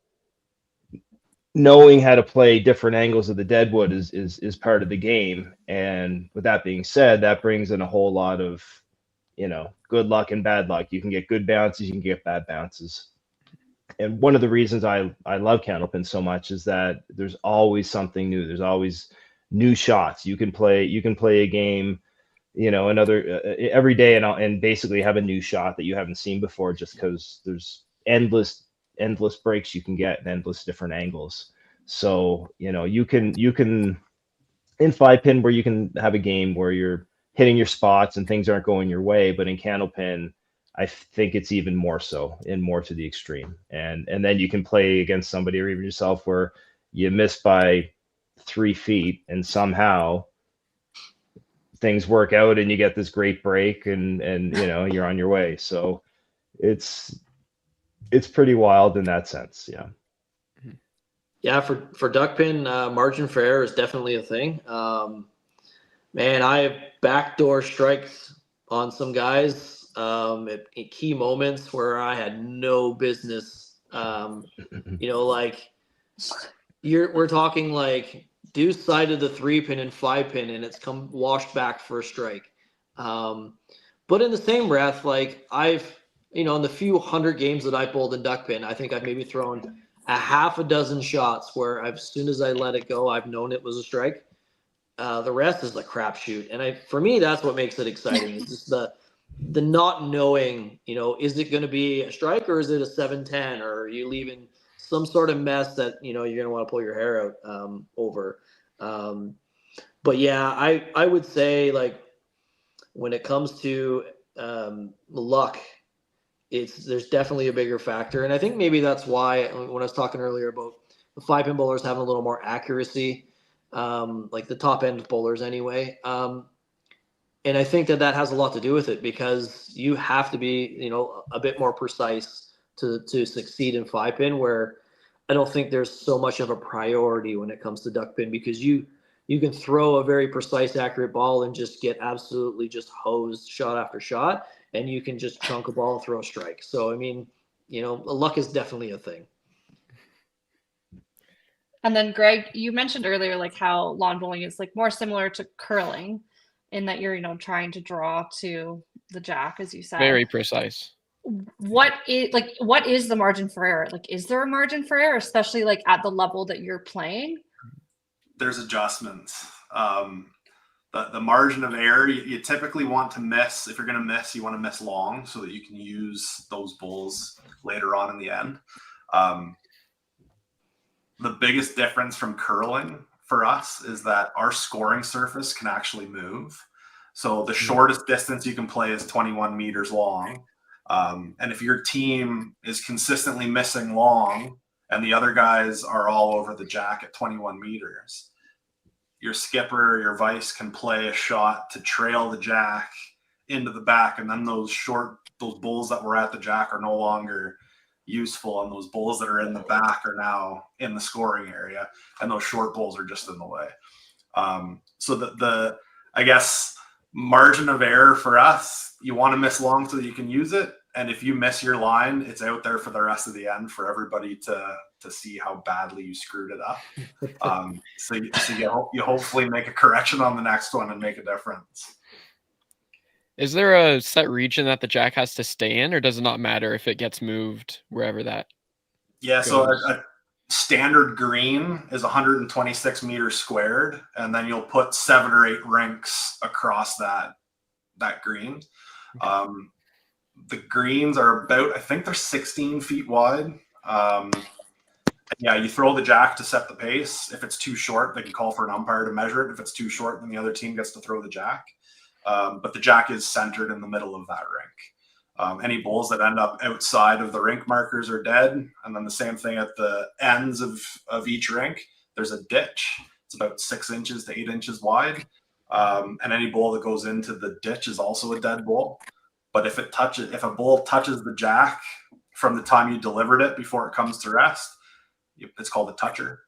[SPEAKER 4] knowing how to play different angles of the deadwood is part of the game. And with that being said, that brings in a whole lot of, good luck and bad luck. You can get good bounces, you can get bad bounces. And one of the reasons I love candlepin so much is that there's always something new. There's always new shots. You can play a game, every day and basically have a new shot that you haven't seen before, just because there's endless breaks you can get and endless different angles. So, you can in 5-pin where you can have a game where you're hitting your spots and things aren't going your way, but in candlepin, I think it's even more so and more to the extreme. And then you can play against somebody or even yourself where you miss by 3 feet and somehow things work out and you get this great break and you're on your way. So it's pretty wild in that sense. Yeah.
[SPEAKER 5] Yeah, for duckpin, margin for error is definitely a thing. Man, I have backdoor strikes on some guys at key moments where I had no business. We're talking like deuce side of the 3-pin and 5-pin, and it's come washed back for a strike. But in the same breath, like I've, in the few hundred games that I bowled in duckpin, I think I've maybe thrown a half a dozen shots where as soon as I let it go, I've known it was a strike. The rest is a crapshoot. And for me, that's what makes it exciting. It's just the not knowing, is it going to be a strike or is it a 7-10, or are you leaving some sort of mess that, you're going to want to pull your hair out over. But yeah, I would say like when it comes to luck, there's definitely a bigger factor. And I think maybe that's why when I was talking earlier about the 5-pin bowlers having a little more accuracy, like the top end bowlers anyway. And I think that has a lot to do with it because you have to be, a bit more precise to succeed in 5-pin, where I don't think there's so much of a priority when it comes to duckpin, because you can throw a very precise, accurate ball and just get absolutely just hosed shot after shot, and you can just chunk a ball and throw a strike. So, I mean, luck is definitely a thing.
[SPEAKER 2] And then Greg, you mentioned earlier like how lawn bowling is like more similar to curling in that you're, trying to draw to the jack, as you said.
[SPEAKER 3] Very precise.
[SPEAKER 2] What is the margin for error? Like, is there a margin for error, especially like at the level that you're playing?
[SPEAKER 6] There's adjustments. the margin of error, you typically want to miss. If you're going to miss, you want to miss long so that you can use those bowls later on in the end. The biggest difference from curling for us is that our scoring surface can actually move. So the shortest distance you can play is 21 meters long. And if your team is consistently missing long and the other guys are all over the jack at 21 meters, your skipper, your vice can play a shot to trail the jack into the back. And then those bowls that were at the jack are no longer useful. And those bowls that are in the back are now in the scoring area. And those short bowls are just in the way. So the I guess, margin of error for us, you want to miss long so that you can use it. And if you miss your line, it's out there for the rest of the end for everybody to see how badly you screwed it up. So you hopefully make a correction on the next one and make a difference.
[SPEAKER 3] Is there a set region that the jack has to stay in, or does it not matter if it gets moved wherever that
[SPEAKER 6] Yeah,
[SPEAKER 3] goes?
[SPEAKER 6] so a standard green is 126 meters squared, and then you'll put 7 or 8 rinks across that green. The greens are about, I think they're 16 feet wide. Yeah, you throw the jack to set the pace. If it's too short, they can call for an umpire to measure it. If it's too short, then the other team gets to throw the jack. But the jack is centered in the middle of that rink. Any bowls that end up outside of the rink markers are dead. And then the same thing at the ends of each rink, there's a ditch. It's about 6 inches to 8 inches wide. And any bowl that goes into the ditch is also a dead bowl. But if a bowl touches the jack from the time you delivered it before it comes to rest, it's called a toucher.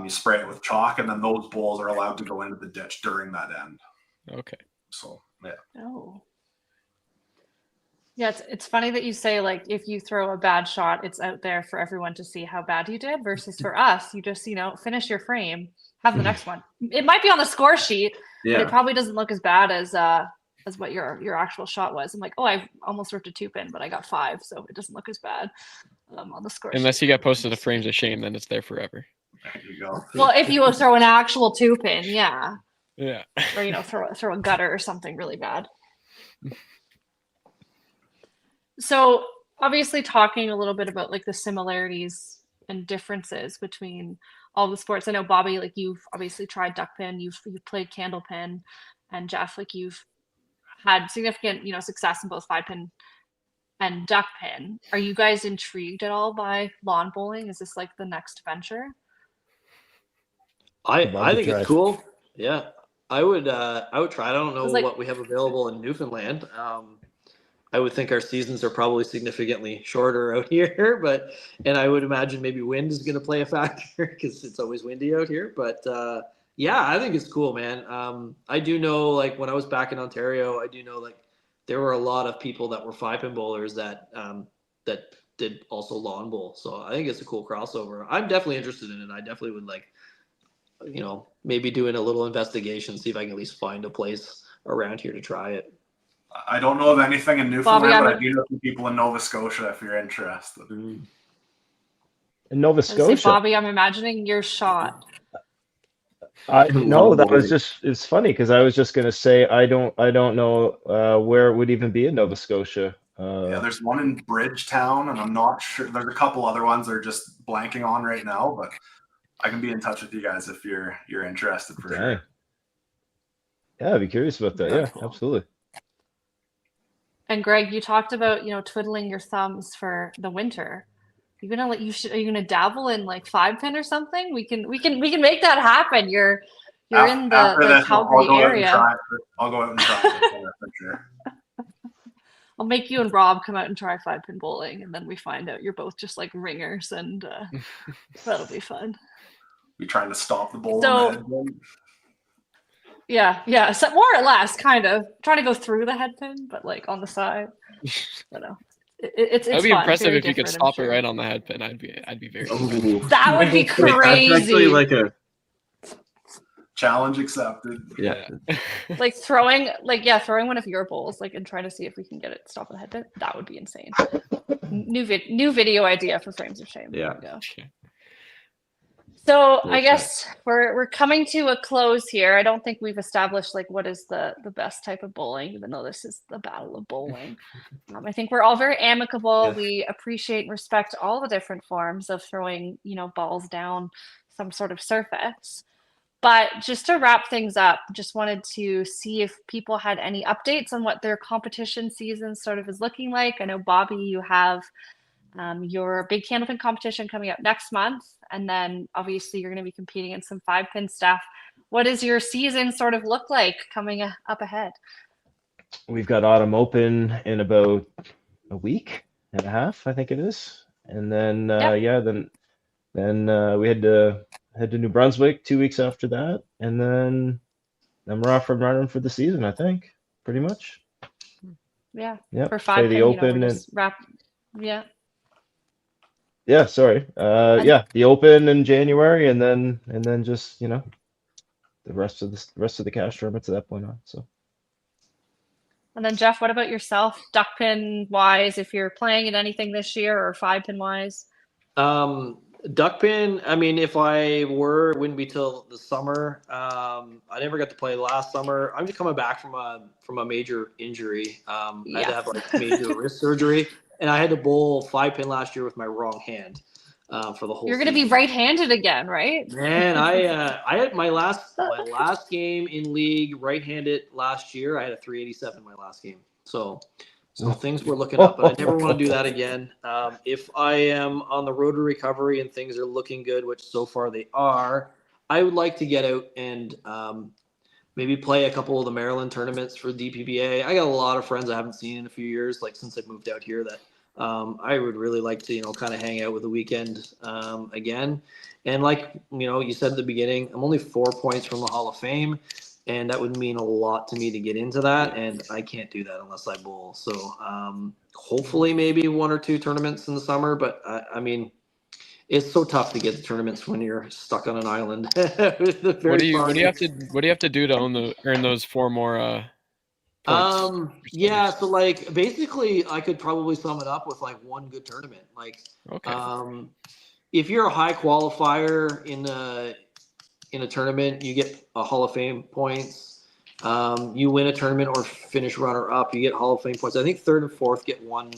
[SPEAKER 6] You spray it with chalk, and then those bowls are allowed to go into the ditch during that end.
[SPEAKER 3] Okay.
[SPEAKER 6] So, yeah.
[SPEAKER 2] Oh. Yeah, it's funny that you say, like, if you throw a bad shot, it's out there for everyone to see how bad you did, versus for us, you just, finish your frame, have the next one. It might be on the score sheet, but it probably doesn't look as bad as what your actual shot was. I'm like, oh, I almost ripped a 2-pin, but I got 5, so it doesn't look as bad on the score
[SPEAKER 3] Unless
[SPEAKER 2] sheet.
[SPEAKER 3] you get posted to frames of shame, then it's there forever.
[SPEAKER 6] There you go.
[SPEAKER 2] Well, if you throw an actual 2-pin, yeah.
[SPEAKER 3] Yeah.
[SPEAKER 2] Or throw a gutter or something really bad. So obviously talking a little bit about like the similarities and differences between all the sports. I know, Bobby, like, you've obviously tried duck pin, you've played candle pin, and Jeff, like, you've had significant, success in both 5-pin and duck pin. Are you guys intrigued at all by lawn bowling? Is this like the next venture?
[SPEAKER 5] I
[SPEAKER 4] to
[SPEAKER 5] think
[SPEAKER 4] try.
[SPEAKER 5] it's cool. Yeah, I would try. I don't know
[SPEAKER 2] It's like-
[SPEAKER 5] what we have available in Newfoundland. I would think our seasons are probably significantly shorter out here, and I would imagine maybe wind is going to play a factor because it's always windy out here. But yeah, I think it's cool, man. I do know, like, when I was back in Ontario, I do know, like, there were a lot of people that were 5-pin bowlers that did also lawn bowl. So I think it's a cool crossover. I'm definitely interested in it. I definitely would like, maybe doing a little investigation, see if I can at least find a place around here to try it.
[SPEAKER 6] I don't know of anything in Newfoundland,
[SPEAKER 2] Bobby,
[SPEAKER 6] but I do know some people in Nova Scotia if you're interested.
[SPEAKER 4] In Nova
[SPEAKER 2] I was gonna say,
[SPEAKER 4] Scotia.
[SPEAKER 2] Bobby, I'm imagining your shot.
[SPEAKER 4] No, that was it's funny because I was just gonna say I don't know where it would even be in Nova Scotia.
[SPEAKER 6] Yeah, there's one in Bridgetown, and I'm not sure. There's a couple other ones that are just blanking on right now, but I can be in touch with you guys if you're interested for
[SPEAKER 4] Dang.
[SPEAKER 6] sure.
[SPEAKER 4] Yeah, I'd be curious about that. Yeah, absolutely.
[SPEAKER 2] And Greg, you talked about, twiddling your thumbs for the winter. Are you gonna dabble in like 5-pin or something? We can make that happen. You're in the
[SPEAKER 6] After this,
[SPEAKER 2] Calgary
[SPEAKER 6] I'll
[SPEAKER 2] area.
[SPEAKER 6] go out and try it for sure.
[SPEAKER 2] I'll make you and Rob come out and try 5-pin bowling, and then we find out you're both just like ringers, and that'll be fun.
[SPEAKER 6] You trying to stop the bowl?
[SPEAKER 2] So-
[SPEAKER 6] in the head?
[SPEAKER 2] Yeah, so more or less, kind of trying to go through the head pin, but like on the side. I don't know. It's
[SPEAKER 3] That'd be
[SPEAKER 2] fun,
[SPEAKER 3] impressive
[SPEAKER 2] very
[SPEAKER 3] if you could
[SPEAKER 2] different, I'm
[SPEAKER 3] stop it
[SPEAKER 2] sure.
[SPEAKER 3] right on the head pin. I'd be very.
[SPEAKER 1] Ooh.
[SPEAKER 2] That would be
[SPEAKER 1] Wait, that's actually
[SPEAKER 2] crazy.
[SPEAKER 1] like a
[SPEAKER 6] Challenge accepted.
[SPEAKER 1] yeah.
[SPEAKER 2] Like throwing one of your bowls, like, and trying to see if we can get it to stop at the head pin. That would be insane. New video idea for Frames of Shame. There
[SPEAKER 1] Yeah.
[SPEAKER 2] we go. So
[SPEAKER 4] Cool
[SPEAKER 2] I
[SPEAKER 4] chat.
[SPEAKER 2] guess we're coming to a close here. I don't think we've established like what is the best type of bowling, even though this is the battle of bowling. I think we're all very amicable.
[SPEAKER 1] Yeah.
[SPEAKER 2] We appreciate and respect all the different forms of throwing, balls down some sort of surface. But just to wrap things up, just wanted to see if people had any updates on what their competition season sort of is looking like. I know, Bobby, you have your big candlepin competition coming up next month, and then obviously you're going to be competing in some 5-pin stuff. What does your season sort of look like coming up ahead?
[SPEAKER 4] We've got Autumn Open in about a week and a half, I think it is. And then
[SPEAKER 2] Yep.
[SPEAKER 4] then we had to head to New Brunswick 2 weeks after that, and then we're off and running for the season, I think, pretty much.
[SPEAKER 2] Yeah.
[SPEAKER 4] Yep.
[SPEAKER 2] For
[SPEAKER 4] Play
[SPEAKER 2] 5-pin,
[SPEAKER 4] the Open
[SPEAKER 2] we're
[SPEAKER 4] and
[SPEAKER 2] just yeah.
[SPEAKER 4] yeah, sorry. The Open in January, and then just the rest of the cash tournaments at that point on. So.
[SPEAKER 2] And then Jeff, what about yourself, duck pin wise? If you're playing in anything this year, or 5-pin wise?
[SPEAKER 5] Duck pin. I mean, if I were, it wouldn't be till the summer. I never got to play last summer. I'm just coming back from a major injury. I had to have like major wrist surgery, and I had to bowl 5-pin last year with my wrong hand for the whole.
[SPEAKER 2] You're going to be right-handed again, right?
[SPEAKER 5] Man, I had my last game in league right-handed last year. I had a 387 my last game. So things were looking up, but I never want to do that again. If I am on the road to recovery and things are looking good, which so far they are, I would like to get out and maybe play a couple of the Maryland tournaments for DPBA. I got a lot of friends I haven't seen in a few years, like since I moved out here, that I would really like to, kind of hang out with the weekend again. And like, you said at the beginning, I'm only 4 points from the Hall of Fame. And that would mean a lot to me to get into that, and I can't do that unless I bowl. So hopefully maybe 1 or 2 tournaments in the summer, but I mean, it's so tough to get the tournaments when you're stuck on an island.
[SPEAKER 3] What do you have to do to earn those 4 more points?
[SPEAKER 5] Yeah, so like basically I could probably sum it up with like 1 good tournament. Like
[SPEAKER 3] Okay.
[SPEAKER 5] If you're a high qualifier in a tournament, you get a Hall of Fame points. You win a tournament or finish runner up, you get Hall of Fame points. I think 3rd and 4th get 1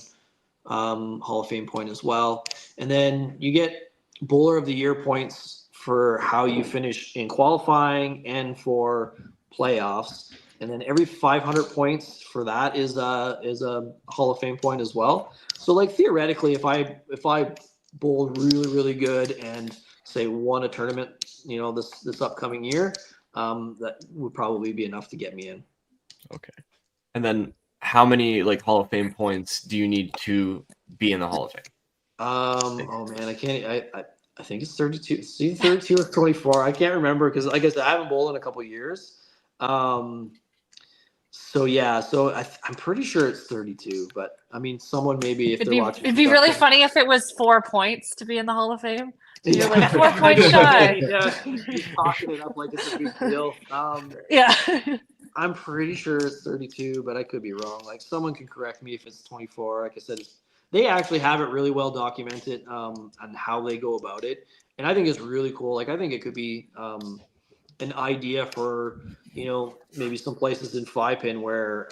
[SPEAKER 5] Hall of Fame point as well. And then you get Bowler of the Year points for how you finish in qualifying and for playoffs. And then every 500 points for that is a Hall of Fame point as well. So like theoretically, if I bowled really, really good and say won a tournament, this upcoming year, that would probably be enough to get me in.
[SPEAKER 3] Okay.
[SPEAKER 1] And then how many like Hall of Fame points do you need to be in the Hall of Fame?
[SPEAKER 5] Oh man, I can't. I think it's 32. See, 32 or 24. I can't remember because, like I said, I haven't bowled in a couple of years. So yeah, I'm pretty sure it's 32. But I mean, someone maybe if they're watching,
[SPEAKER 2] it'd be really funny if it was 4 points to be in the Hall of Fame. You're like 4 points shy.
[SPEAKER 5] Yeah, he's talking it up like it's a big deal.
[SPEAKER 2] Yeah.
[SPEAKER 5] I'm pretty sure it's 32, but I could be wrong. Like someone can correct me if it's 24. Like I said, they actually have it really well documented on how they go about it, and I think it's really cool. Like I think it could be an idea for maybe some places in 5-pin where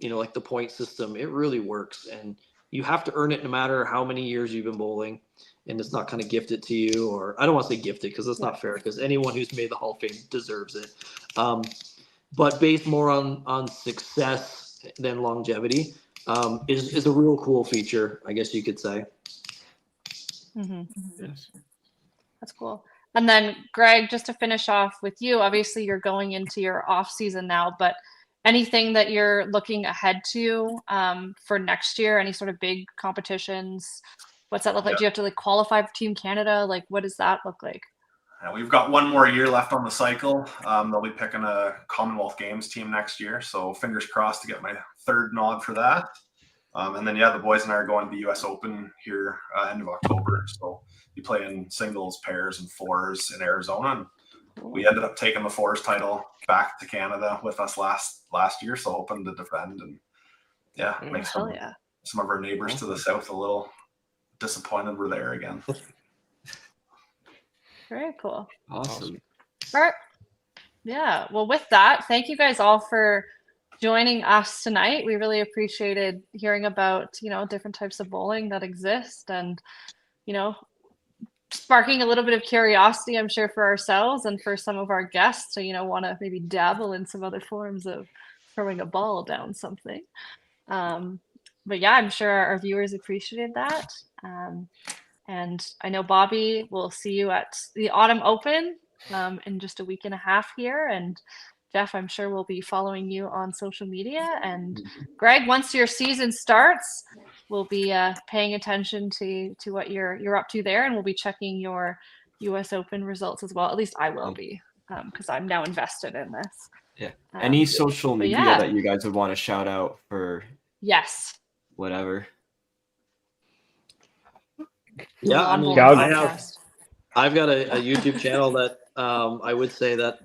[SPEAKER 5] like the point system, it really works, and you have to earn it no matter how many years you've been bowling, and it's not kind of gifted to you. Or I don't want to say gifted because that's not fair, because anyone who's made the Hall of Fame deserves it. But based more on success than longevity is a real cool feature, I guess you could say.
[SPEAKER 2] Mm-hmm.
[SPEAKER 3] Yes.
[SPEAKER 2] That's cool. And then Greg, just to finish off with you, obviously you're going into your off season now, but anything that you're looking ahead to for next year, any sort of big competitions? What's that look like? Do you have to like qualify for Team Canada? Like, what does that look like?
[SPEAKER 6] We've got 1 more year left on the cycle. They'll be picking a Commonwealth Games team next year, so fingers crossed to get my 3rd nod for that. And then the boys and I are going to the U.S. Open here end of October, so we play in singles, pairs, and 4s in Arizona. And we ended up taking the 4s title back to Canada with us last year, so hoping to defend and make some of our neighbors to the south a little disappointed we're there again.
[SPEAKER 2] Very cool.
[SPEAKER 1] Awesome.
[SPEAKER 2] Or, yeah. Well, with that, thank you guys all for joining us tonight. We really appreciated hearing about, different types of bowling that exist and, sparking a little bit of curiosity, I'm sure, for ourselves and for some of our guests to, want to maybe dabble in some other forms of throwing a ball down something. But yeah, I'm sure our viewers appreciated that. And I know, Bobby, we'll see you at the Autumn Open in just a week and a half here. And Jeff, I'm sure we'll be following you on social media. And Greg, once your season starts, we'll be paying attention to what you're up to there, and we'll be checking your U.S. Open results as well. At least I will be, because I'm now invested in this.
[SPEAKER 1] Yeah. Any social media
[SPEAKER 2] yeah.
[SPEAKER 1] that you guys would want to shout out for?
[SPEAKER 2] Yes.
[SPEAKER 1] Whatever.
[SPEAKER 5] Yeah, I mean,
[SPEAKER 2] Podcast.
[SPEAKER 5] I've got a YouTube channel that I would say that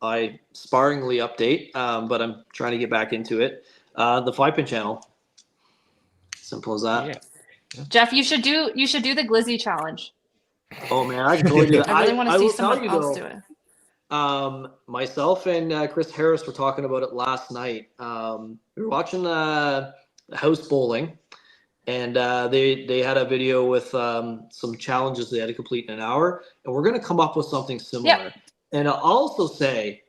[SPEAKER 5] I sparingly update, but I'm trying to get back into it. The 5-pin channel. Simple as that.
[SPEAKER 3] Yeah.
[SPEAKER 2] Jeff, you should do the Glizzy challenge.
[SPEAKER 5] Oh man, I can totally do that.
[SPEAKER 2] I really want to see
[SPEAKER 5] will
[SPEAKER 2] someone
[SPEAKER 5] tell you,
[SPEAKER 2] else
[SPEAKER 5] though,
[SPEAKER 2] do it.
[SPEAKER 5] Myself and Chris Harris were talking about it last night. We were watching House Bowling, and they had a video with some challenges they had to complete in an hour, and we're going to come up with something similar.
[SPEAKER 2] Yep.
[SPEAKER 5] And I'll also say,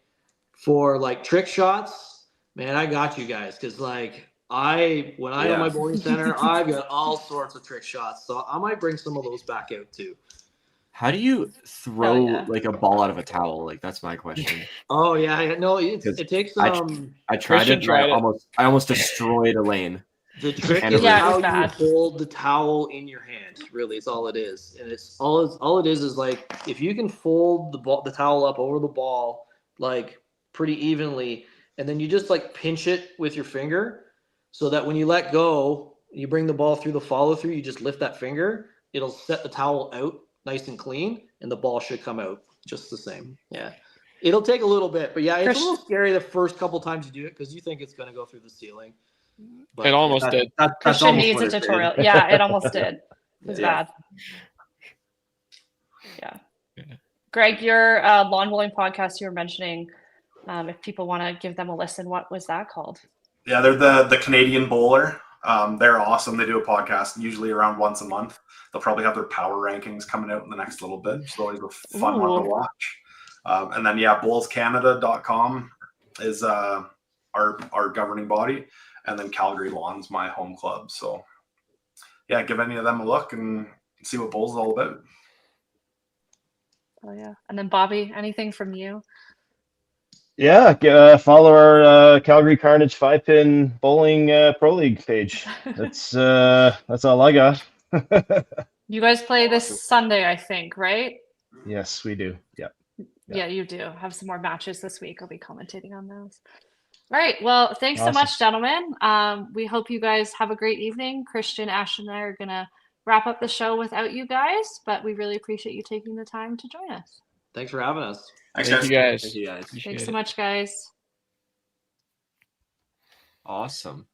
[SPEAKER 5] for like trick shots, man, I got you guys, because like when I know my bowling center, I've got all sorts of trick shots, so I might bring some of those back out too.
[SPEAKER 1] How do you throw like a ball out of a towel? Like, that's my question.
[SPEAKER 5] Oh yeah, no, it takes
[SPEAKER 1] I tried it.
[SPEAKER 3] tried
[SPEAKER 1] I almost destroyed a lane.
[SPEAKER 5] The trick
[SPEAKER 1] And
[SPEAKER 5] is
[SPEAKER 2] Yeah, it
[SPEAKER 5] how
[SPEAKER 2] was
[SPEAKER 5] you
[SPEAKER 2] bad.
[SPEAKER 5] hold the towel in your hand. Really, it's all it is, and it's all it is like if you can fold the towel up over the ball like pretty evenly, and then you just like pinch it with your finger, so that when you let go, you bring the ball through the follow through. You just lift that finger. It'll set the towel out nice and clean, and the ball should come out just the same. Yeah, it'll take a little bit, but yeah, it's a little scary the first couple times you do it because you think it's going to go through the ceiling. But
[SPEAKER 3] It almost did.
[SPEAKER 1] That's
[SPEAKER 2] Christian
[SPEAKER 1] almost
[SPEAKER 2] needs
[SPEAKER 1] what
[SPEAKER 2] a
[SPEAKER 1] it did.
[SPEAKER 2] tutorial. Yeah, it almost did. It was
[SPEAKER 1] Yeah.
[SPEAKER 2] bad. Yeah. Greg, your lawn bowling podcast you were mentioning, if people want to give them a listen, what was that called?
[SPEAKER 6] Yeah, they're the Canadian Bowler. They're awesome. They do a podcast usually around once a month. They'll probably have their power rankings coming out in the next little bit. So always a fun one to watch. And then bowlscanada.com is our governing body, and then Calgary Lawn's my home club. So yeah, give any of them a look and see what bowls is all about.
[SPEAKER 2] Oh yeah. And then Bobby, anything from you?
[SPEAKER 4] Yeah, follow our Calgary Carnage 5-pin bowling pro league page. That's all I got.
[SPEAKER 2] You guys play this Sunday, I think, right?
[SPEAKER 4] Yes, we do. Yeah.
[SPEAKER 2] Yeah, you do. Have some more matches this week. I'll be commentating on those. All right. Well, thanks so
[SPEAKER 4] Awesome.
[SPEAKER 2] much, gentlemen. We hope you guys have a great evening. Christian, Ashton, and I are going to wrap up the show without you guys, but we really appreciate you taking the time to join us.
[SPEAKER 5] thanks for having us.
[SPEAKER 6] Thanks,
[SPEAKER 3] Thank
[SPEAKER 6] guys.
[SPEAKER 3] you guys.
[SPEAKER 1] Thank you guys.
[SPEAKER 3] Appreciate
[SPEAKER 2] Thanks
[SPEAKER 3] it.
[SPEAKER 2] so much, guys.
[SPEAKER 1] Awesome.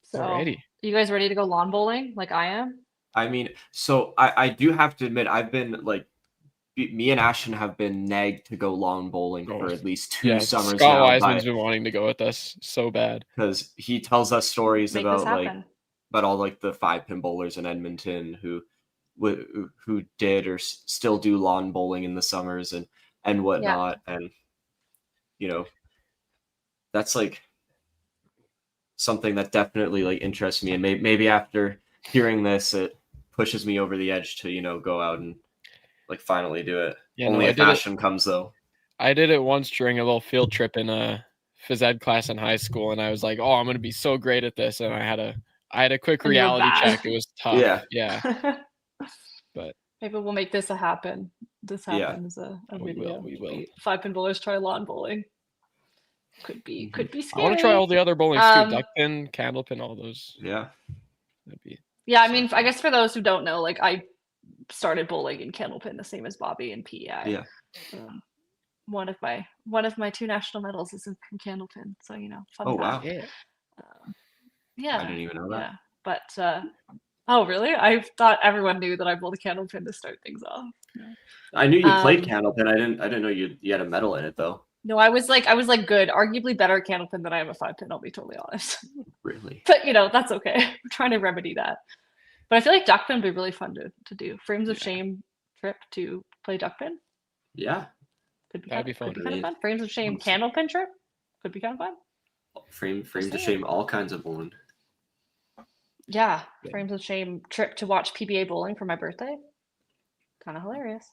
[SPEAKER 2] So,
[SPEAKER 3] Alrighty.
[SPEAKER 2] you guys ready to go lawn bowling like I am?
[SPEAKER 1] I mean, so I do have to admit, I've been like, me and Ashton have been nagged to go lawn bowling for at least 2
[SPEAKER 3] Yeah,
[SPEAKER 1] summers
[SPEAKER 3] Scott
[SPEAKER 1] now,
[SPEAKER 3] Wiseman's been wanting to go with us so bad.
[SPEAKER 1] because he tells us stories
[SPEAKER 2] Make
[SPEAKER 1] about
[SPEAKER 2] this
[SPEAKER 1] like
[SPEAKER 2] happen.
[SPEAKER 1] about all like the 5-pin bowlers in Edmonton who did or still do lawn bowling in the summers and whatnot, and that's like something that definitely like interests me, and maybe after hearing this, it pushes me over the edge to go out and like finally do it.
[SPEAKER 3] Yeah,
[SPEAKER 1] Only
[SPEAKER 3] no,
[SPEAKER 1] if Ashton comes though.
[SPEAKER 3] I did it once during a little field trip in a phys ed class in high school, and I was like, "Oh, I'm gonna be so great at this," and I had a quick
[SPEAKER 2] And you were
[SPEAKER 3] reality
[SPEAKER 2] bad.
[SPEAKER 3] check. It was tough.
[SPEAKER 1] Yeah.
[SPEAKER 3] Yeah. But
[SPEAKER 2] maybe we'll make this happen. This
[SPEAKER 1] Yeah.
[SPEAKER 2] happens a
[SPEAKER 3] We
[SPEAKER 2] video.
[SPEAKER 3] will, we will.
[SPEAKER 2] 5-pin bowlers try lawn bowling. Could be
[SPEAKER 3] I
[SPEAKER 2] scary.
[SPEAKER 3] want to try all the other bowlings
[SPEAKER 2] Um,
[SPEAKER 3] too. Duck pin, candle pin, all those.
[SPEAKER 1] Yeah.
[SPEAKER 3] That'd be
[SPEAKER 2] Yeah, I mean, I guess for those who don't know, like I started bowling in Candlepin the same as Bobby in PEI.
[SPEAKER 1] Yeah.
[SPEAKER 2] One of my 2 national medals is from Candlepin, so fun
[SPEAKER 1] Oh,
[SPEAKER 2] fact.
[SPEAKER 1] wow.
[SPEAKER 3] yeah.
[SPEAKER 2] Yeah,
[SPEAKER 1] I didn't even know that.
[SPEAKER 2] yeah, but Oh, really? I thought everyone knew that I bowled a candle pin to start things off.
[SPEAKER 1] I knew you played
[SPEAKER 2] Um,
[SPEAKER 1] Candlepin. I didn't know you had a medal in it though.
[SPEAKER 2] No, I was like good, arguably better at candle pin than I am a 5-pin. I'll be totally honest.
[SPEAKER 1] Really?
[SPEAKER 2] But that's okay. I'm trying to remedy that. But I feel like duck pin would be really fun to do. Frames of Shame trip to play duck pin
[SPEAKER 1] Yeah.
[SPEAKER 2] could be
[SPEAKER 3] That'd
[SPEAKER 2] kind
[SPEAKER 3] be
[SPEAKER 2] of,
[SPEAKER 3] fun.
[SPEAKER 2] could be kind of fun. Frames of Shame
[SPEAKER 1] Honestly.
[SPEAKER 2] candle pin trip could be kind of fun.
[SPEAKER 1] Frames of
[SPEAKER 2] saying.
[SPEAKER 1] Shame, all kinds of bowling.
[SPEAKER 2] Yeah,
[SPEAKER 1] Yeah.
[SPEAKER 2] Frames of Shame trip to watch PBA bowling for my birthday. Kind of hilarious.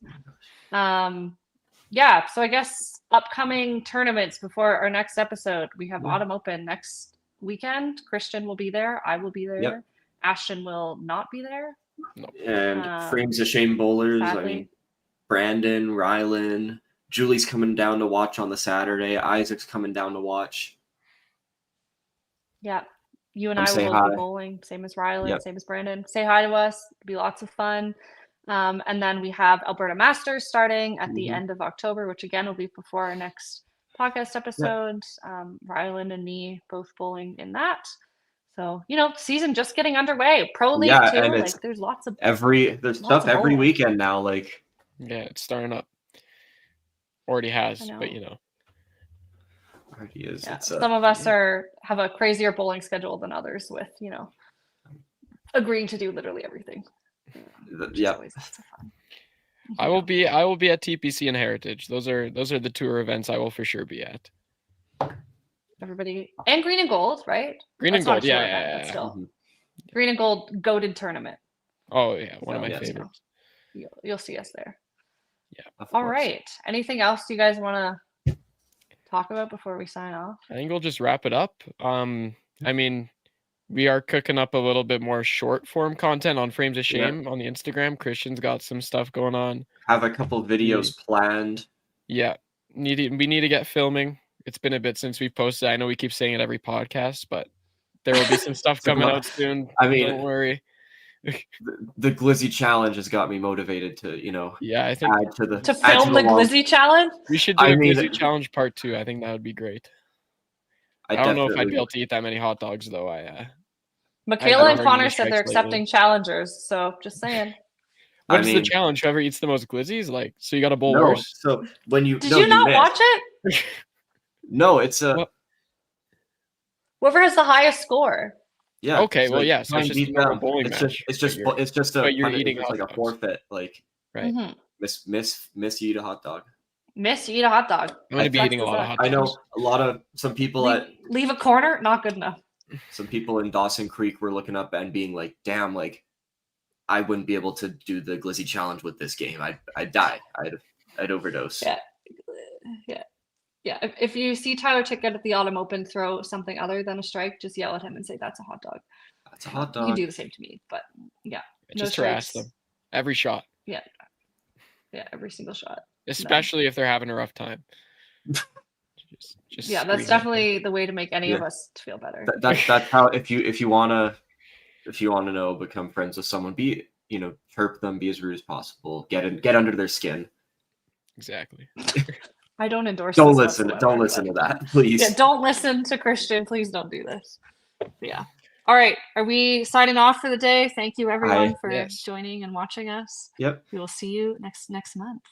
[SPEAKER 2] Yeah, so I guess upcoming tournaments before our next episode. We have
[SPEAKER 1] Yeah.
[SPEAKER 2] Autumn Open next weekend. Christian will be there. I will be there.
[SPEAKER 1] Yep.
[SPEAKER 2] Ashton will not be there.
[SPEAKER 1] And Frames of Shame bowlers. I
[SPEAKER 2] sadly.
[SPEAKER 1] mean, Brandon, Rylan, Julie's coming down to watch on the Saturday. Isaac's coming down to watch.
[SPEAKER 2] Yeah. You and
[SPEAKER 1] Come
[SPEAKER 2] I
[SPEAKER 1] say
[SPEAKER 2] will both
[SPEAKER 1] hi.
[SPEAKER 2] be bowling, same as Rylan,
[SPEAKER 1] Yep.
[SPEAKER 2] same as Brandon. Say hi to us. It'll be lots of fun. And then we have Alberta Masters starting at the
[SPEAKER 1] Mhm.
[SPEAKER 2] end of October, which again will be before our next podcast episode. Rylan and me both bowling in that. So, season just getting underway. Pro League
[SPEAKER 1] Yeah,
[SPEAKER 2] too.
[SPEAKER 1] and it's
[SPEAKER 2] Like there's lots of
[SPEAKER 1] There's
[SPEAKER 2] Lots
[SPEAKER 1] stuff
[SPEAKER 2] of
[SPEAKER 1] every
[SPEAKER 2] bowling.
[SPEAKER 1] weekend now. Like
[SPEAKER 3] Yeah, it's starting up. Already has,
[SPEAKER 2] I
[SPEAKER 3] but
[SPEAKER 2] know.
[SPEAKER 1] already is.
[SPEAKER 2] Yeah.
[SPEAKER 1] It's,
[SPEAKER 2] Some of us have a crazier bowling schedule than others with, agreeing to do literally everything. Which is
[SPEAKER 1] yeah.
[SPEAKER 2] always lots of fun.
[SPEAKER 3] I will be at TPC and Heritage. Those are the tour events I will for sure be at.
[SPEAKER 2] Everybody and Green and Gold, right?
[SPEAKER 3] Green
[SPEAKER 2] That's
[SPEAKER 3] and
[SPEAKER 2] not a
[SPEAKER 3] Gold,
[SPEAKER 2] tour
[SPEAKER 3] yeah,
[SPEAKER 2] event,
[SPEAKER 3] yeah,
[SPEAKER 2] but
[SPEAKER 3] yeah.
[SPEAKER 2] still.
[SPEAKER 1] Mhm.
[SPEAKER 2] Green and Gold goated tournament.
[SPEAKER 3] Oh yeah, one of
[SPEAKER 2] So,
[SPEAKER 3] my
[SPEAKER 1] yes,
[SPEAKER 3] favorites.
[SPEAKER 2] You'll see us there.
[SPEAKER 1] Of
[SPEAKER 2] All
[SPEAKER 1] course.
[SPEAKER 2] right. Anything else you guys want to talk about before we sign off?
[SPEAKER 3] I think we'll just wrap it up. I mean, we are cooking up a little bit more short form content on Frames of
[SPEAKER 1] Yeah.
[SPEAKER 3] Shame on the Instagram. Christian's got some stuff going on.
[SPEAKER 1] Have a couple videos planned.
[SPEAKER 3] Yeah, we need to get filming. It's been a bit since we posted. I know we keep saying it every podcast, but there will be some stuff
[SPEAKER 1] So,
[SPEAKER 3] coming out soon.
[SPEAKER 1] I mean-
[SPEAKER 3] don't worry.
[SPEAKER 1] The Glizzy challenge has got me motivated to,
[SPEAKER 3] Yeah, I think
[SPEAKER 1] add to the
[SPEAKER 2] To
[SPEAKER 1] add
[SPEAKER 2] film the
[SPEAKER 1] long-
[SPEAKER 2] Glizzy challenge?
[SPEAKER 3] we should do
[SPEAKER 1] I
[SPEAKER 3] a
[SPEAKER 1] mean-
[SPEAKER 3] Glizzy challenge part 2. I think that would be great. I don't know if I'd be able to eat that many hot dogs though.
[SPEAKER 2] Michaela
[SPEAKER 3] I
[SPEAKER 2] and
[SPEAKER 3] don't
[SPEAKER 2] Connor
[SPEAKER 3] know
[SPEAKER 2] said they're
[SPEAKER 3] strikes lately.
[SPEAKER 2] accepting challengers, so just saying.
[SPEAKER 3] What's
[SPEAKER 1] I
[SPEAKER 3] the
[SPEAKER 1] mean-
[SPEAKER 3] challenge? Whoever eats the most glizzies, like, so you got to bowl
[SPEAKER 1] No,
[SPEAKER 3] worse.
[SPEAKER 1] so when you
[SPEAKER 2] Did
[SPEAKER 1] no,
[SPEAKER 2] you not
[SPEAKER 1] missed.
[SPEAKER 2] watch it?
[SPEAKER 1] No, it's a
[SPEAKER 3] Well,
[SPEAKER 2] Whoever has the highest score.
[SPEAKER 1] yeah.
[SPEAKER 3] Okay, well, yeah, so
[SPEAKER 1] try
[SPEAKER 3] it's
[SPEAKER 1] and
[SPEAKER 3] just
[SPEAKER 1] beat
[SPEAKER 3] a normal
[SPEAKER 1] them.
[SPEAKER 3] bowling
[SPEAKER 1] it's
[SPEAKER 3] match,
[SPEAKER 1] just it's just
[SPEAKER 3] but you're-
[SPEAKER 1] it's just a
[SPEAKER 3] but you're
[SPEAKER 1] it's
[SPEAKER 3] eating
[SPEAKER 1] just like
[SPEAKER 3] hot
[SPEAKER 1] a
[SPEAKER 3] dogs.
[SPEAKER 1] forfeit. Like
[SPEAKER 3] Right.
[SPEAKER 2] Mhm.
[SPEAKER 1] miss you eat a hot dog.
[SPEAKER 2] Miss, you eat a hot dog.
[SPEAKER 3] I'm going to be
[SPEAKER 2] That's
[SPEAKER 3] eating a
[SPEAKER 2] the
[SPEAKER 3] lot of
[SPEAKER 2] fact.
[SPEAKER 3] hot
[SPEAKER 1] I
[SPEAKER 3] dogs.
[SPEAKER 1] know some people
[SPEAKER 2] Leave a corner, not good enough.
[SPEAKER 1] some people in Dawson Creek were looking up and being like, damn, like I wouldn't be able to do the Glizzy challenge with this game. I'd die. I'd overdose.
[SPEAKER 2] Yeah. Yeah. If you see Tyler Tickett at the Autumn Open throw something other than a strike, just yell at him and say that's a hot dog.
[SPEAKER 1] That's a hot
[SPEAKER 2] You can
[SPEAKER 1] dog.
[SPEAKER 2] do the same to me, but yeah,
[SPEAKER 3] Just
[SPEAKER 2] no
[SPEAKER 3] harass
[SPEAKER 2] strikes.
[SPEAKER 3] them. Every shot,
[SPEAKER 2] Yeah, every single shot.
[SPEAKER 3] especially if they're having a rough time. Just
[SPEAKER 2] Yeah,
[SPEAKER 3] scream
[SPEAKER 2] that's
[SPEAKER 3] at them.
[SPEAKER 2] definitely the way to make any of
[SPEAKER 1] Yeah.
[SPEAKER 2] us feel better.
[SPEAKER 1] That's how if you wanna know, become friends with someone, chirp them, be as rude as possible, get under their skin.
[SPEAKER 3] Exactly.
[SPEAKER 2] I don't endorse.
[SPEAKER 1] Don't
[SPEAKER 2] this
[SPEAKER 1] listen
[SPEAKER 2] whatsoever,
[SPEAKER 1] to
[SPEAKER 2] but-
[SPEAKER 1] that, please.
[SPEAKER 2] Yeah, don't listen to Christian. Please don't do this. Yeah. All right. Are we signing off for the day? Thank you everyone for
[SPEAKER 3] Yes.
[SPEAKER 2] joining and watching us.
[SPEAKER 1] Yep.
[SPEAKER 2] We will see you next month.